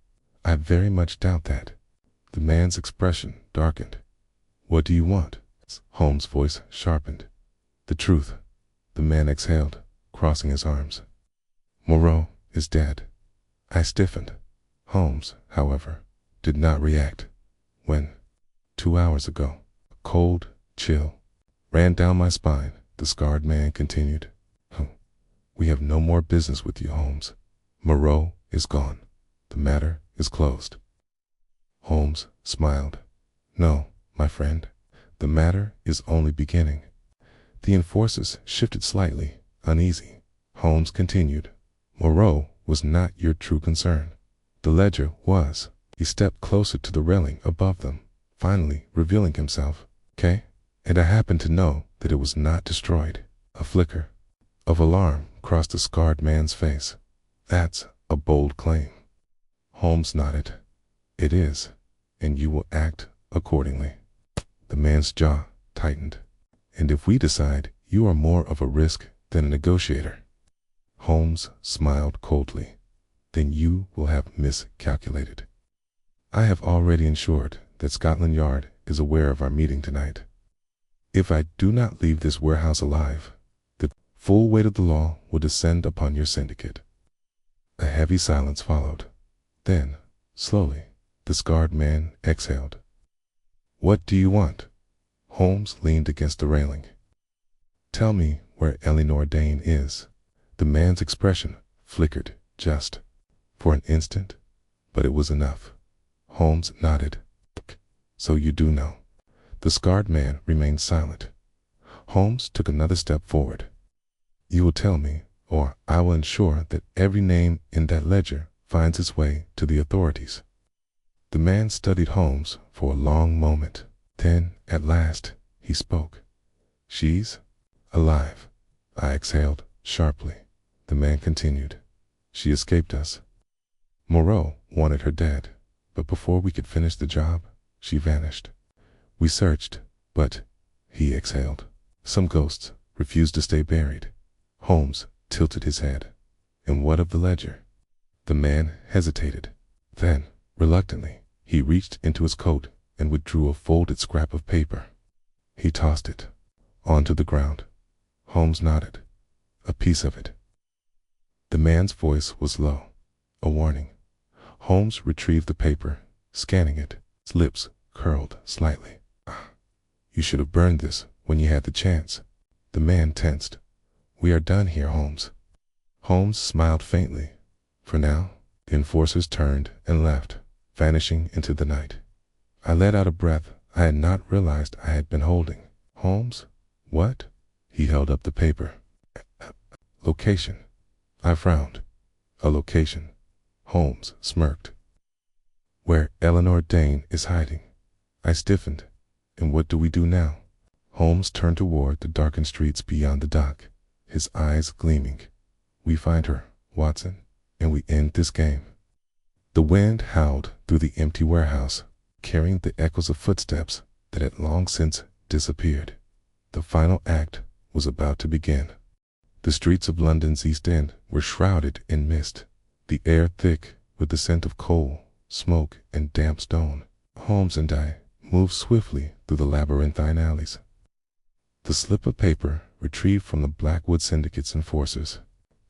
"I very much doubt that." The man's expression darkened. "What do you want?" Holmes' voice sharpened. "The truth." The man exhaled, crossing his arms. "Moreau is dead." I stiffened. Holmes, however, did not react. "When?" "2 hours ago." A cold chill ran down my spine. The scarred man continued. "We have no more business with you, Holmes. Moreau is gone. The matter is closed." Holmes smiled. "No, my friend, the matter is only beginning." The enforcers shifted slightly, uneasy. Holmes continued. "Moreau was not your true concern. The ledger was." He stepped closer to the railing above them, finally revealing himself. "Okay? And I happen to know that it was not destroyed." A flicker of alarm crossed the scarred man's face. "That's a bold claim." Holmes nodded. "It is, and you will act accordingly." The man's jaw tightened. "And if we decide you are more of a risk than a negotiator," Holmes smiled coldly, "then you will have miscalculated. I have already ensured that Scotland Yard is aware of our meeting tonight. If I do not leave this warehouse alive, the full weight of the law will descend upon your syndicate." A heavy silence followed. Then, slowly, the scarred man exhaled. "What do you want?" Holmes leaned against the railing. "Tell me where Eleanor Dane is." The man's expression flickered just for an instant, but it was enough. Holmes nodded. "So you do know." The scarred man remained silent. Holmes took another step forward. "You will tell me, or I will ensure that every name in that ledger finds its way to the authorities." The man studied Holmes for a long moment. Then, at last, he spoke. "She's alive." I exhaled sharply. The man continued. "She escaped us. Moreau wanted her dead, but before we could finish the job, she vanished. We searched, but," he exhaled, "some ghosts refused to stay buried." Holmes tilted his head. "And what of the ledger?" The man hesitated. Then, reluctantly, he reached into his coat and withdrew a folded scrap of paper. He tossed it onto the ground. Holmes nodded. "A piece of it." The man's voice was low, a warning. Holmes retrieved the paper, scanning it. His lips curled slightly. "You should have burned this when you had the chance." The man tensed. "We are done here, Holmes." Holmes smiled faintly. For now, the enforcers turned and left, vanishing into the night. I let out a breath I had not realized I had been holding. "Holmes, what?" he He held up the paper. Location. I frowned. A location. Holmes smirked. Where Eleanor Dane is hiding. I stiffened. And what do we do now? Holmes turned toward the darkened streets beyond the dock, his eyes gleaming. We find her, Watson, and we end this game. The wind howled through the empty warehouse, carrying the echoes of footsteps that had long since disappeared. The final act was about to begin. The streets of London's East End were shrouded in mist, the air thick with the scent of coal, smoke, and damp stone. Holmes and I moved swiftly through the labyrinthine alleys. The slip of paper, retrieved from the Blackwood Syndicate's enforcers,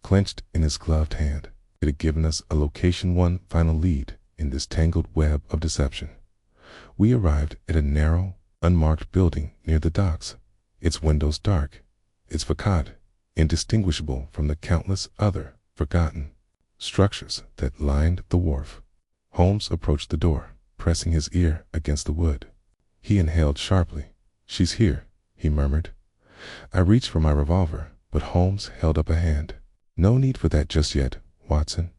clenched in his gloved hand. It had given us a location, one final lead in this tangled web of deception. We arrived at a narrow, unmarked building near the docks, its windows dark, its facade indistinguishable from the countless other forgotten structures that lined the wharf. Holmes approached the door, pressing his ear against the wood. He inhaled sharply. "She's here," he murmured. I reached for my revolver, but Holmes held up a hand. "No need for that just yet, Watson.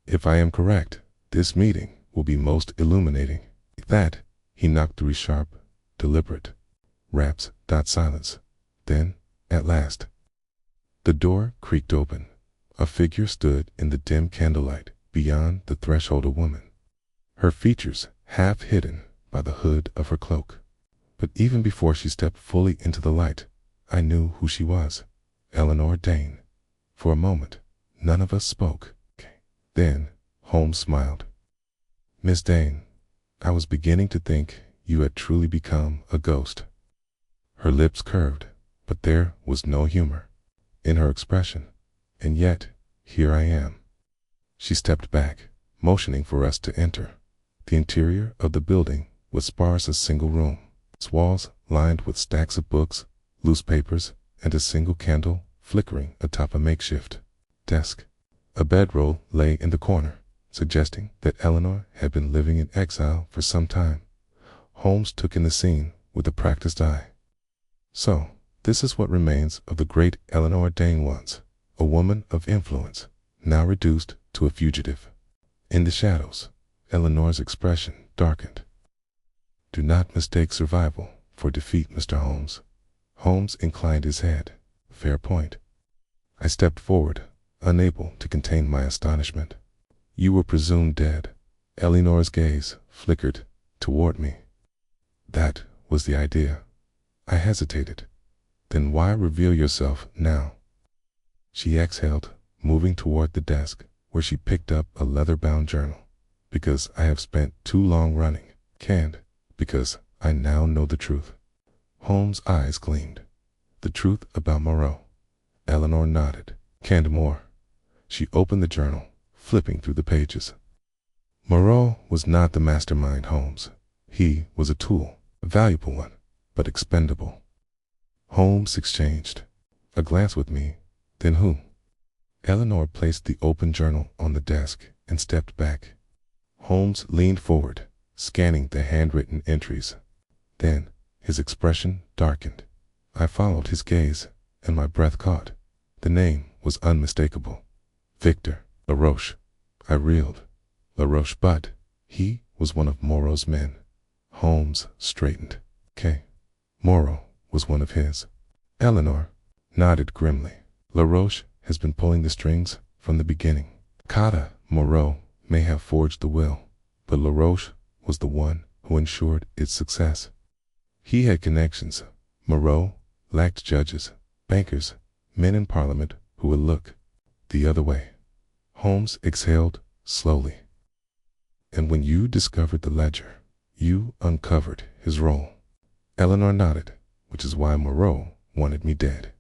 If I am correct, this meeting will be most illuminating." That, he knocked three sharp, deliberate raps. Silence. Then, at last, the door creaked open. A figure stood in the dim candlelight beyond the threshold, a woman, her features half hidden by the hood of her cloak. But even before she stepped fully into the light, I knew who she was. Eleanor Dane. For a moment, none of us spoke. Then, Holmes smiled. "Miss Dane, I was beginning to think you had truly become a ghost." Her lips curved, but there was no humor in her expression. And yet, here I am. She stepped back, motioning for us to enter. The interior of the building was sparse, a single room, its walls lined with stacks of books, loose papers, and a single candle flickering atop a makeshift desk. A bedroll lay in the corner, suggesting that Eleanor had been living in exile for some time. Holmes took in the scene with a practiced eye. So, this is what remains of the great Eleanor Dane once, a woman of influence, now reduced to a fugitive. In the shadows, Eleanor's expression darkened. "Do not mistake survival for defeat, Mr. Holmes." Holmes inclined his head. "Fair point." I stepped forward, unable to contain my astonishment. "You were presumed dead." Eleanor's gaze flickered toward me. "That was the idea." I hesitated. "Then why reveal yourself now?" She exhaled, moving toward the desk, where she picked up a leather-bound journal. "Because I have spent too long running. Canned. Because I now know the truth." Holmes' eyes gleamed. "The truth about Moreau." Eleanor nodded. "Canned more." She opened the journal, flipping through the pages. "Moreau was not the mastermind, Holmes. He was a tool, a valuable one, but expendable." Holmes exchanged a glance with me. "Then who?" Eleanor placed the open journal on the desk and stepped back. Holmes leaned forward, scanning the handwritten entries. Then his expression darkened. I followed his gaze, and my breath caught. The name was unmistakable. Victor Laroche. I reeled. Laroche, but he was one of Moreau's men. Holmes straightened. Moreau was one of his. Eleanor nodded grimly. "Laroche has been pulling the strings from the beginning. Kata Moreau may have forged the will, but Laroche was the one who ensured its success. He had connections. Moreau lacked judges, bankers, men in Parliament who would look the other way." Holmes exhaled slowly. "And when you discovered the ledger, you uncovered his role." Eleanor nodded, "which is why Moreau wanted me dead.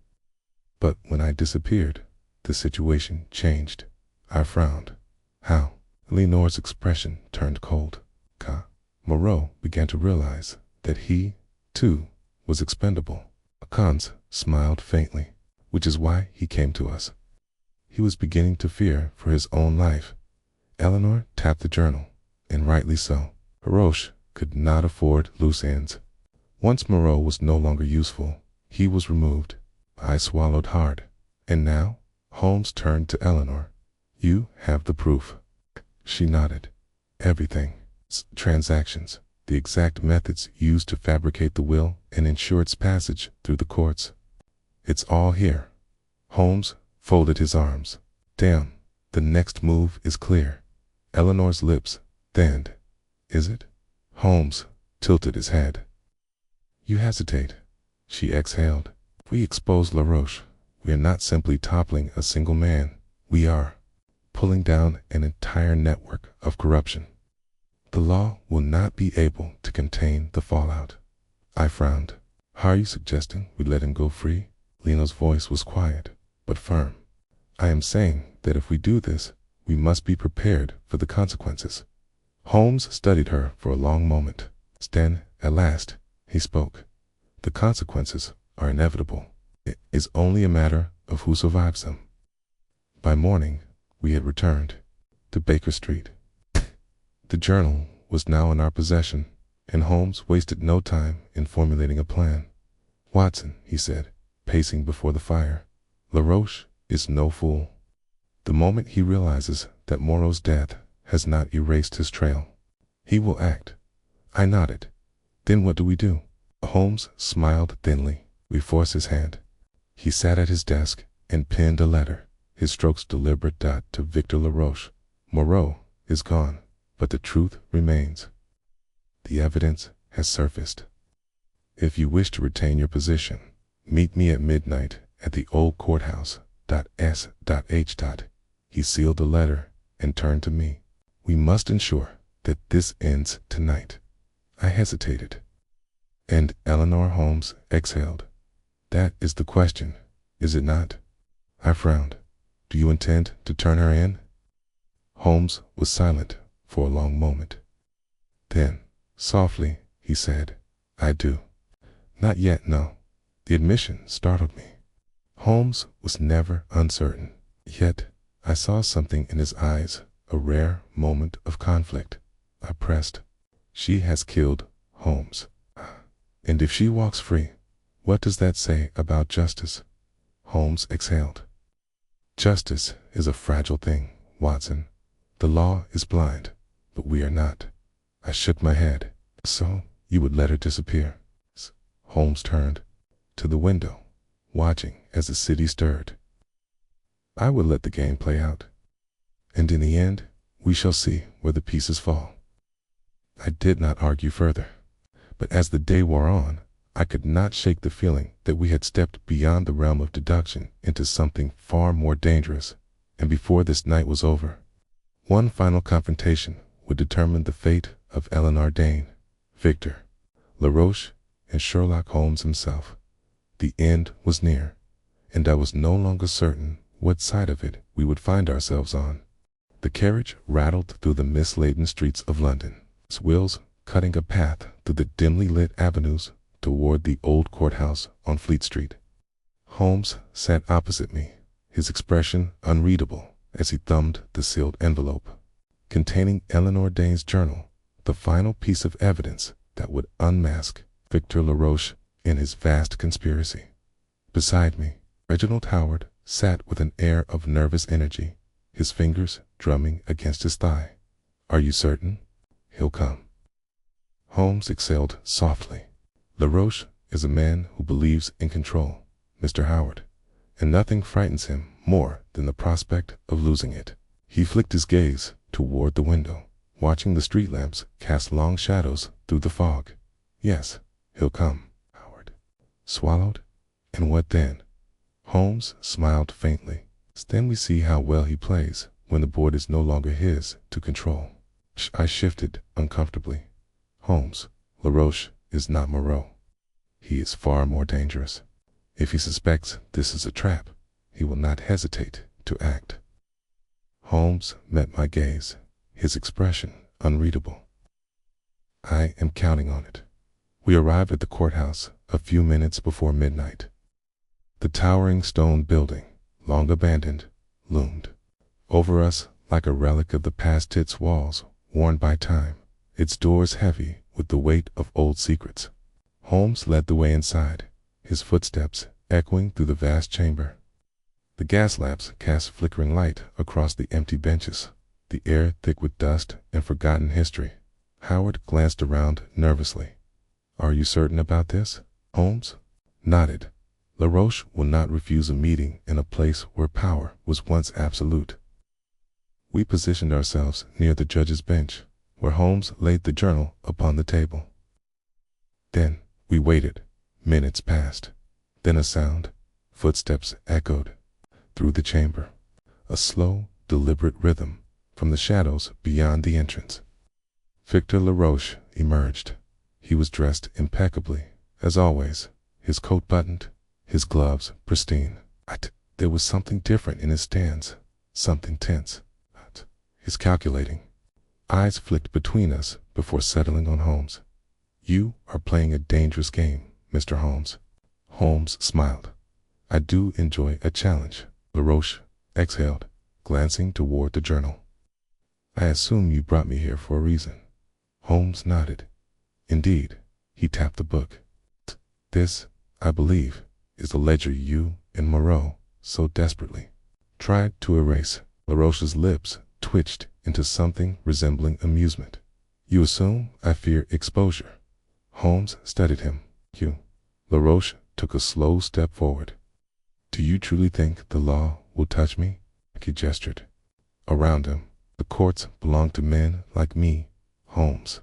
But when I disappeared, the situation changed." I frowned. "How?" Eleanor's expression turned cold. Moreau began to realize that he, too, was expendable. Akans smiled faintly, "which is why he came to us. He was beginning to fear for his own life." Eleanor tapped the journal, and rightly so. Laroche could not afford loose ends. Once Moreau was no longer useful, he was removed. I swallowed hard. And now? Holmes turned to Eleanor. You have the proof. She nodded. Everything. Transactions. The exact methods used to fabricate the will and ensure its passage through the courts. It's all here. Holmes folded his arms. Damn, the next move is clear. Eleanor's lips thinned. Is it? Holmes tilted his head. You hesitate. She exhaled. We expose LaRoche. We are not simply toppling a single man. We are pulling down an entire network of corruption. The law will not be able to contain the fallout. I frowned. How are you suggesting we let him go free? Leno's voice was quiet, but firm. I am saying that if we do this, we must be prepared for the consequences. Holmes studied her for a long moment. Then, at last, he spoke. The consequences are inevitable. It is only a matter of who survives them. By morning, we had returned to Baker Street. The journal was now in our possession, and Holmes wasted no time in formulating a plan. Watson, he said, pacing before the fire, LaRoche is no fool. The moment he realizes that Moreau's death has not erased his trail, he will act. I nodded. Then what do we do? Holmes smiled thinly. We force his hand. He sat at his desk and penned a letter, his strokes deliberate. To Victor LaRoche. Moreau is gone, but the truth remains. The evidence has surfaced. If you wish to retain your position, meet me at midnight at the old courthouse. S. H. He sealed the letter and turned to me. We must ensure that this ends tonight. I hesitated. And Eleanor Holmes exhaled. That is the question, is it not? I frowned. Do you intend to turn her in? Holmes was silent for a long moment. Then, softly, he said, I do. Not yet, no. The admission startled me. Holmes was never uncertain, yet I saw something in his eyes, a rare moment of conflict. I pressed. She has killed Holmes. And if she walks free, what does that say about justice? Holmes exhaled. Justice is a fragile thing, Watson. The law is blind, but we are not. I shook my head. So, you would let her disappear? Holmes turned to the window, watching as the city stirred. I would let the game play out. And in the end, we shall see where the pieces fall. I did not argue further. But as the day wore on, I could not shake the feeling that we had stepped beyond the realm of deduction into something far more dangerous. And before this night was over, one final confrontation would determine the fate of Eleanor Dane, Victor, LaRoche, and Sherlock Holmes himself. The end was near, and I was no longer certain what side of it we would find ourselves on. The carriage rattled through the mist-laden streets of London, its wheels cutting a path through the dimly lit avenues toward the old courthouse on Fleet Street. Holmes sat opposite me, his expression unreadable as he thumbed the sealed envelope containing Eleanor Dane's journal, the final piece of evidence that would unmask Victor LaRoche in his vast conspiracy. Beside me, Reginald Howard sat with an air of nervous energy, his fingers drumming against his thigh. Are you certain? He'll come. Holmes exhaled softly. LaRoche is a man who believes in control, Mr. Howard, and nothing frightens him more than the prospect of losing it. He flicked his gaze toward the window, watching the street lamps cast long shadows through the fog. Yes, he'll come, Howard swallowed. And what then? Holmes smiled faintly. Then we see how well he plays when the board is no longer his to control. I shifted uncomfortably. Holmes, LaRoche is not Moreau. He is far more dangerous. If he suspects this is a trap, he will not hesitate to act. Holmes met my gaze, his expression unreadable. I am counting on it. We arrived at the courthouse a few minutes before midnight. The towering stone building, long abandoned, loomed over us like a relic of the past, its walls worn by time, its doors heavy with the weight of old secrets. Holmes led the way inside, his footsteps echoing through the vast chamber. The gas lamps cast flickering light across the empty benches, the air thick with dust and forgotten history. Howard glanced around nervously. "Are you certain about this?" Holmes nodded. LaRoche will not refuse a meeting in a place where power was once absolute. We positioned ourselves near the judge's bench, where Holmes laid the journal upon the table. Then we waited. Minutes passed. Then a sound. Footsteps echoed through the chamber. A slow, deliberate rhythm from the shadows beyond the entrance. Victor LaRoche emerged. He was dressed impeccably, as always, his coat buttoned, his gloves pristine. There was something different in his stance, something tense. His calculating eyes flicked between us before settling on Holmes. "You are playing a dangerous game, Mr. Holmes." Holmes smiled. "I do enjoy a challenge." LaRoche exhaled, glancing toward the journal. "I assume you brought me here for a reason." Holmes nodded. "Indeed." He tapped the book. "This, I believe, is the ledger you and Moreau so desperately tried to erase." LaRoche's lips twitched into something resembling amusement. "You assume I fear exposure." Holmes studied him. LaRoche took a slow step forward. "Do you truly think the law will touch me?" He gestured around him. "The courts belong to men like me, Holmes.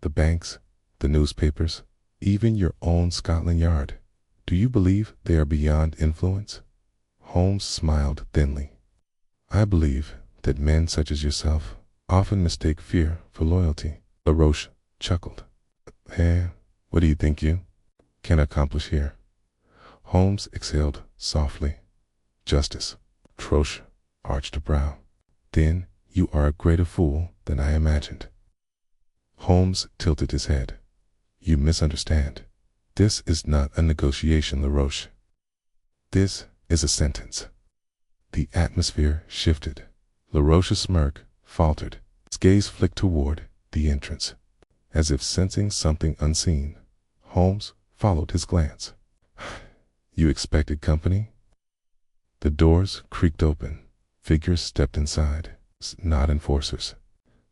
The banks, the newspapers, even your own Scotland Yard. Do you believe they are beyond influence?" Holmes smiled thinly. "I believe that men such as yourself often mistake fear for loyalty." LaRoche chuckled. What do you think you can accomplish here?" Holmes exhaled softly. "Justice." Troche arched a brow. "Then you are a greater fool than I imagined." Holmes tilted his head. "You misunderstand. This is not a negotiation, LaRoche. This is a sentence." The atmosphere shifted. LaRoche's smirk faltered. His gaze flicked toward the entrance. As if sensing something unseen, Holmes followed his glance. "You expected company?" The doors creaked open. Figures stepped inside. Not enforcers,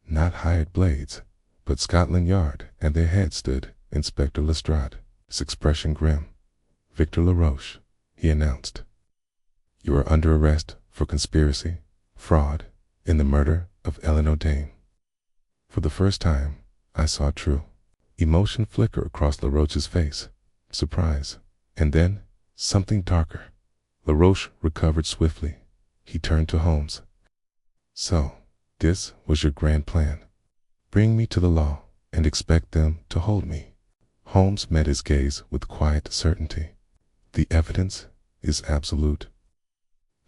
not hired blades, but Scotland Yard, and their head stood Inspector Lestrade, his expression grim. "Victor LaRoche," he announced. "You are under arrest for conspiracy, fraud, in the murder of Eleanor Dane." For the first time, I saw true emotion flicker across LaRoche's face. Surprise, and then something darker. LaRoche recovered swiftly. He turned to Holmes. "So, this was your grand plan. Bring me to the law and expect them to hold me." Holmes met his gaze with quiet certainty. "The evidence is absolute.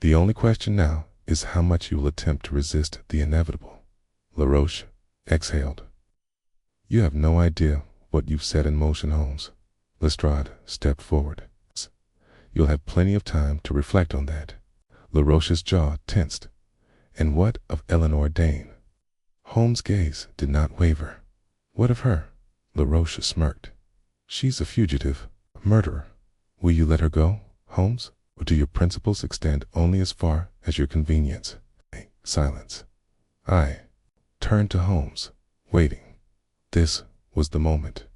The only question now is how much you will attempt to resist the inevitable." LaRoche exhaled. "You have no idea what you've set in motion, Holmes." Lestrade stepped forward. "You'll have plenty of time to reflect on that." LaRoche's jaw tensed. "And what of Eleanor Dane?" Holmes' gaze did not waver. "What of her?" LaRoche smirked. "She's a fugitive, a murderer. Will you let her go, Holmes? Or do your principles extend only as far as your convenience?" Silence. I turned to Holmes, waiting. This was the moment.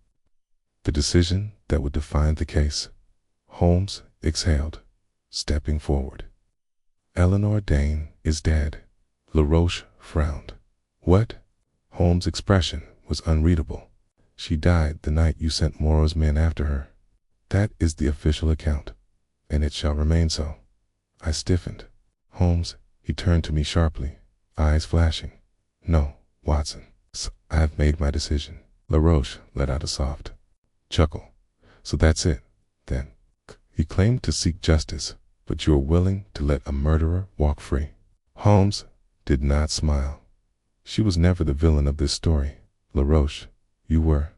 The decision that would define the case. Holmes exhaled, stepping forward. "Eleanor Dane is dead." LaRoche frowned. "What?" Holmes' expression was unreadable. "She died the night you sent Moreau's men after her. That is the official account, and it shall remain so." I stiffened. "Holmes," he turned to me sharply, eyes flashing. "No, Watson. I have made my decision." LaRoche let out a soft chuckle. "So that's it, then. You claim to seek justice, but you are willing to let a murderer walk free." Holmes did not smile. "She was never the villain of this story, LaRoche. You were."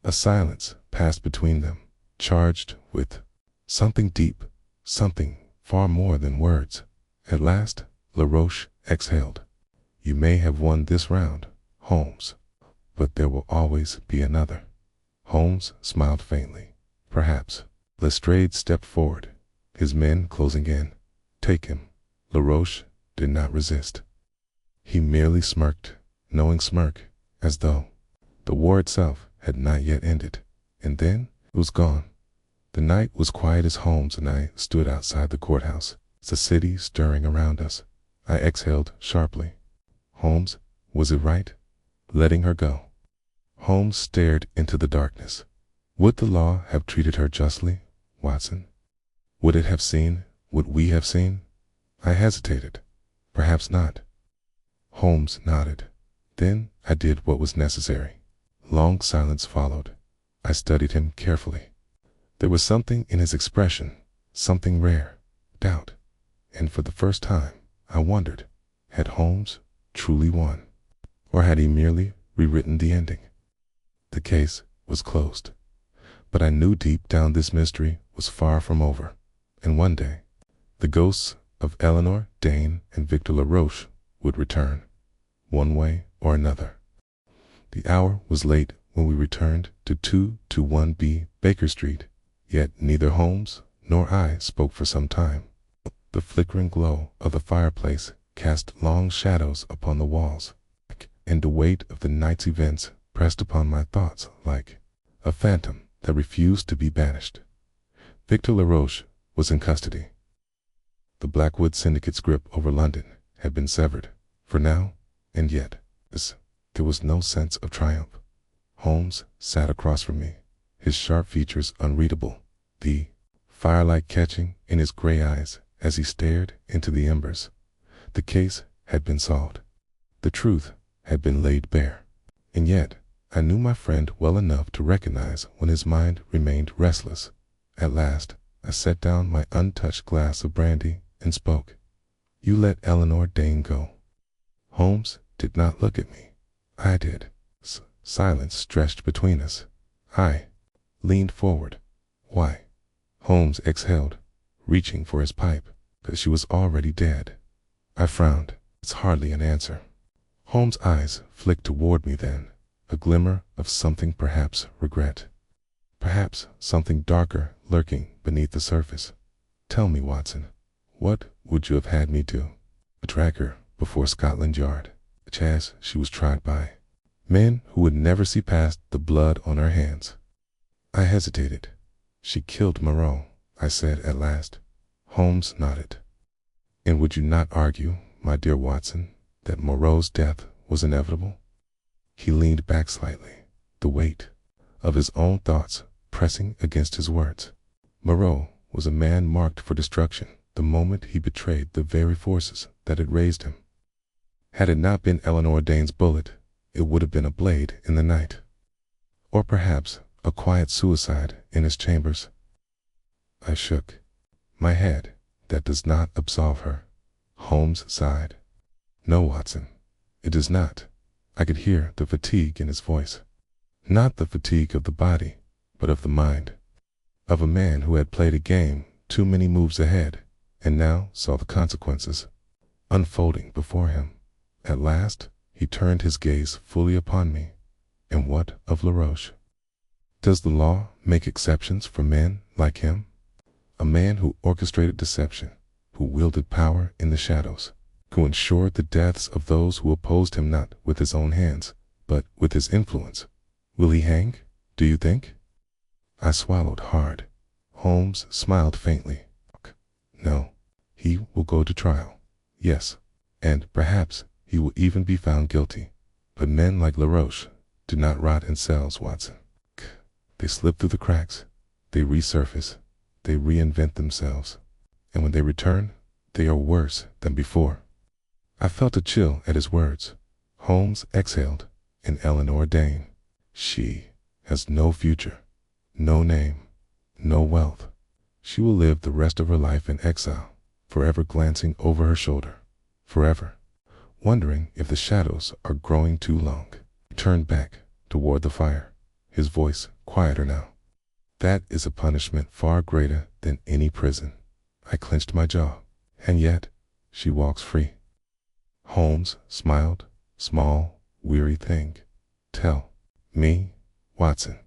A silence passed between them, charged with something deep, something far more than words. At last, LaRoche exhaled. "You may have won this round, Holmes, but there will always be another." Holmes smiled faintly. "Perhaps." Lestrade stepped forward. his men closing in. Take him. LaRoche did not resist. He merely smirked, knowing smirk, as though the war itself had not yet ended. And then it was gone. The night was quiet as Holmes and I stood outside the courthouse, the city stirring around us. I exhaled sharply. Holmes, was it right? Letting her go. Holmes stared into the darkness. Would the law have treated her justly, Watson? Would it have seen what we have seen? I hesitated. Perhaps not. Holmes nodded. Then I did what was necessary. Long silence followed. I studied him carefully. There was something in his expression, something rare, doubt. And for the first time, I wondered, had Holmes truly won? Or had he merely rewritten the ending? The case was closed. But I knew deep down this mystery was far from over. And one day, the ghosts of Eleanor Dane and Victor LaRoche would return, one way or another. The hour was late when we returned to 221B Baker Street, yet neither Holmes nor I spoke for some time. The flickering glow of the fireplace cast long shadows upon the walls, and the weight of the night's events pressed upon my thoughts like a phantom that refused to be banished. Victor LaRoche was in custody. The Blackwood Syndicate's grip over London had been severed, for now, and yet there was no sense of triumph. Holmes sat across from me, his sharp features unreadable, the firelight catching in his gray eyes as he stared into the embers. The case had been solved. The truth had been laid bare. And yet, I knew my friend well enough to recognize when his mind remained restless. At last, I set down my untouched glass of brandy and spoke. You let Eleanor Dane go. Holmes did not look at me. I did. Silence stretched between us. I leaned forward. Why? Holmes exhaled, reaching for his pipe, but she was already dead. I frowned. It's hardly an answer. Holmes' eyes flicked toward me then, a glimmer of something, perhaps regret. Perhaps something darker lurking beneath the surface. Tell me, Watson, what would you have had me do? Drag her before Scotland Yard, as she was tried by men who would never see past the blood on her hands. I hesitated. She killed Moreau, I said at last. Holmes nodded. And would you not argue, my dear Watson, that Moreau's death was inevitable? He leaned back slightly, the weight of his own thoughts pressing against his words. Moreau was a man marked for destruction the moment he betrayed the very forces that had raised him. Had it not been Eleanor Dane's bullet, it would have been a blade in the night. Or perhaps a quiet suicide in his chambers. I shook my head. That does not absolve her. Holmes sighed. No, Watson, it does not. I could hear the fatigue in his voice. Not the fatigue of the body, but of the mind. Of a man who had played a game too many moves ahead, and now saw the consequences unfolding before him. At last, he turned his gaze fully upon me. And what of LaRoche? Does the law make exceptions for men like him? A man who orchestrated deception, who wielded power in the shadows, who ensured the deaths of those who opposed him not with his own hands, but with his influence. Will he hang, do you think? I swallowed hard. Holmes smiled faintly. No, he will go to trial. Yes, and perhaps he will even be found guilty. But men like LaRoche do not rot in cells, Watson. They slip through the cracks, they resurface, they reinvent themselves, and when they return, they are worse than before. I felt a chill at his words. Holmes exhaled. And Eleanor Dane, she has no future, no name, no wealth. She will live the rest of her life in exile, forever glancing over her shoulder, forever wondering if the shadows are growing too long. He turned back toward the fire, his voice quieter now. That is a punishment far greater than any prison. I clenched my jaw. And yet, she walks free. Holmes smiled. Small, weary thing. Tell me, Watson,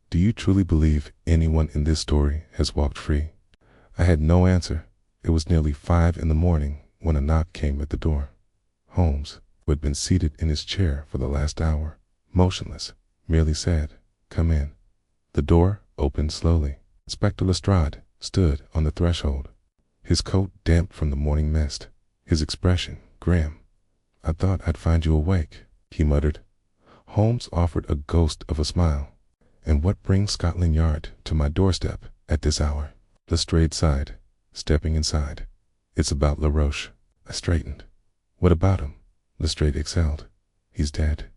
do you truly believe anyone in this story has walked free? I had no answer. It was nearly 5 in the morning when a knock came at the door. Holmes, who had been seated in his chair for the last hour, motionless, merely said, "Come in." The door opened slowly. Inspector Lestrade stood on the threshold, his coat damp from the morning mist, his expression grim. "I thought I'd find you awake," he muttered. Holmes offered a ghost of a smile. "And what brings Scotland Yard to my doorstep at this hour?" Lestrade sighed, stepping inside. "It's about LaRoche." I straightened. "What about him?" Lestrade exhaled. "He's dead."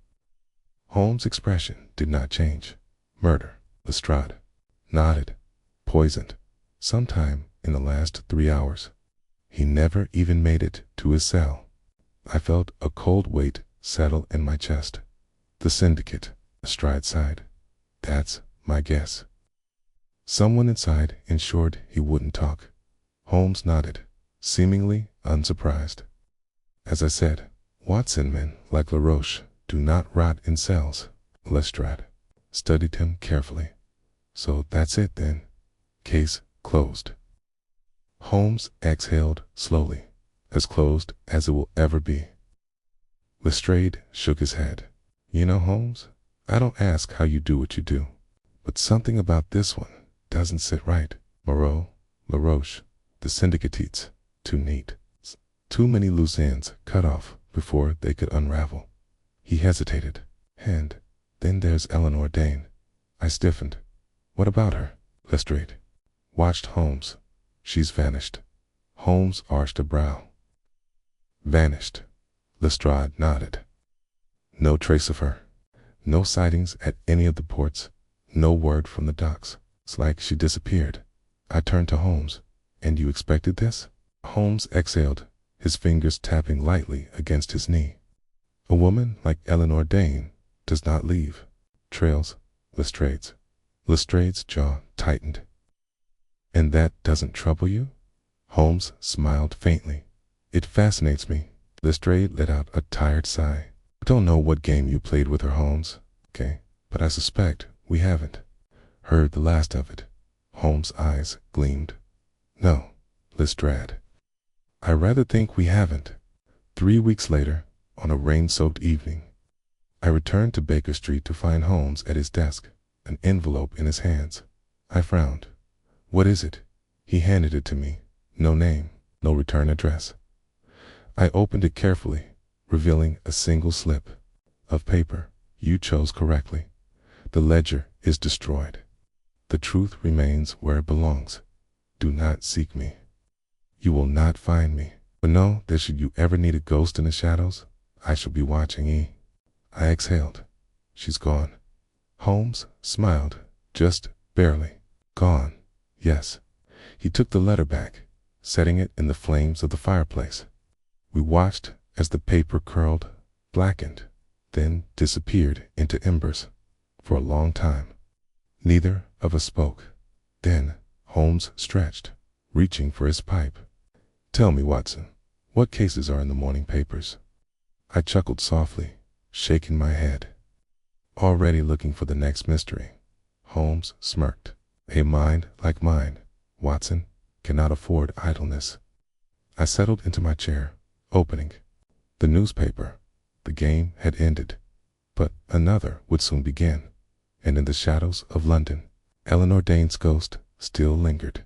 Holmes' expression did not change. "Murder." Lestrade nodded. "Poisoned. Sometime in the last 3 hours. He never even made it to his cell." I felt a cold weight settle in my chest. "The syndicate," Lestrade sighed. "That's my guess." Someone inside ensured he wouldn't talk. Holmes nodded, seemingly unsurprised. "As I said, Watson men like LaRoche do not rot in cells." Lestrade studied him carefully. "So that's it then. Case closed." Holmes exhaled slowly, as closed as it will ever be. Lestrade shook his head. "You know, Holmes, I don't ask how you do what you do, but something about this one doesn't sit right. Moreau, LaRoche, the syndicates, too neat. Too many loose ends cut off before they could unravel." He hesitated. "And then there's Eleanor Dane." I stiffened. "What about her?" Lestrade watched Holmes. "She's vanished." Holmes arched a brow. "Vanished." Lestrade nodded. "No trace of her. No sightings at any of the ports. No word from the docks. It's like she disappeared." I turned to Holmes. "And you expected this?" Holmes exhaled, his fingers tapping lightly against his knee. "A woman like Eleanor Dane does not leave trails." Lestrade's jaw tightened. "And that doesn't trouble you?" Holmes smiled faintly. "It fascinates me." Lestrade let out a tired sigh. "I don't know what game you played with her, Holmes, okay, but I suspect we haven't heard the last of it." Holmes' eyes gleamed. "No, Lestrade, I rather think we haven't." 3 weeks later, on a rain-soaked evening, I returned to Baker Street to find Holmes at his desk, an envelope in his hands. I frowned. "What is it?" He handed it to me. No name, no return address. I opened it carefully, revealing a single slip of paper. "You chose correctly. The ledger is destroyed. The truth remains where it belongs. Do not seek me. You will not find me. But know that should you ever need a ghost in the shadows, I shall be watching ye." I exhaled. "She's gone." Holmes smiled, just barely. "Gone." "Yes." He took the letter back, setting it in the flames of the fireplace. We watched as the paper curled, blackened, then disappeared into embers. For a long time, neither of us spoke. Then Holmes stretched, reaching for his pipe. "Tell me, Watson, what cases are in the morning papers?" I chuckled softly, shaking my head. "Already looking for the next mystery." Holmes smirked. "A mind like mine, Watson, cannot afford idleness." I settled into my chair, opening the newspaper. The game had ended, but another would soon begin, and in the shadows of London, Eleanor Dane's ghost still lingered.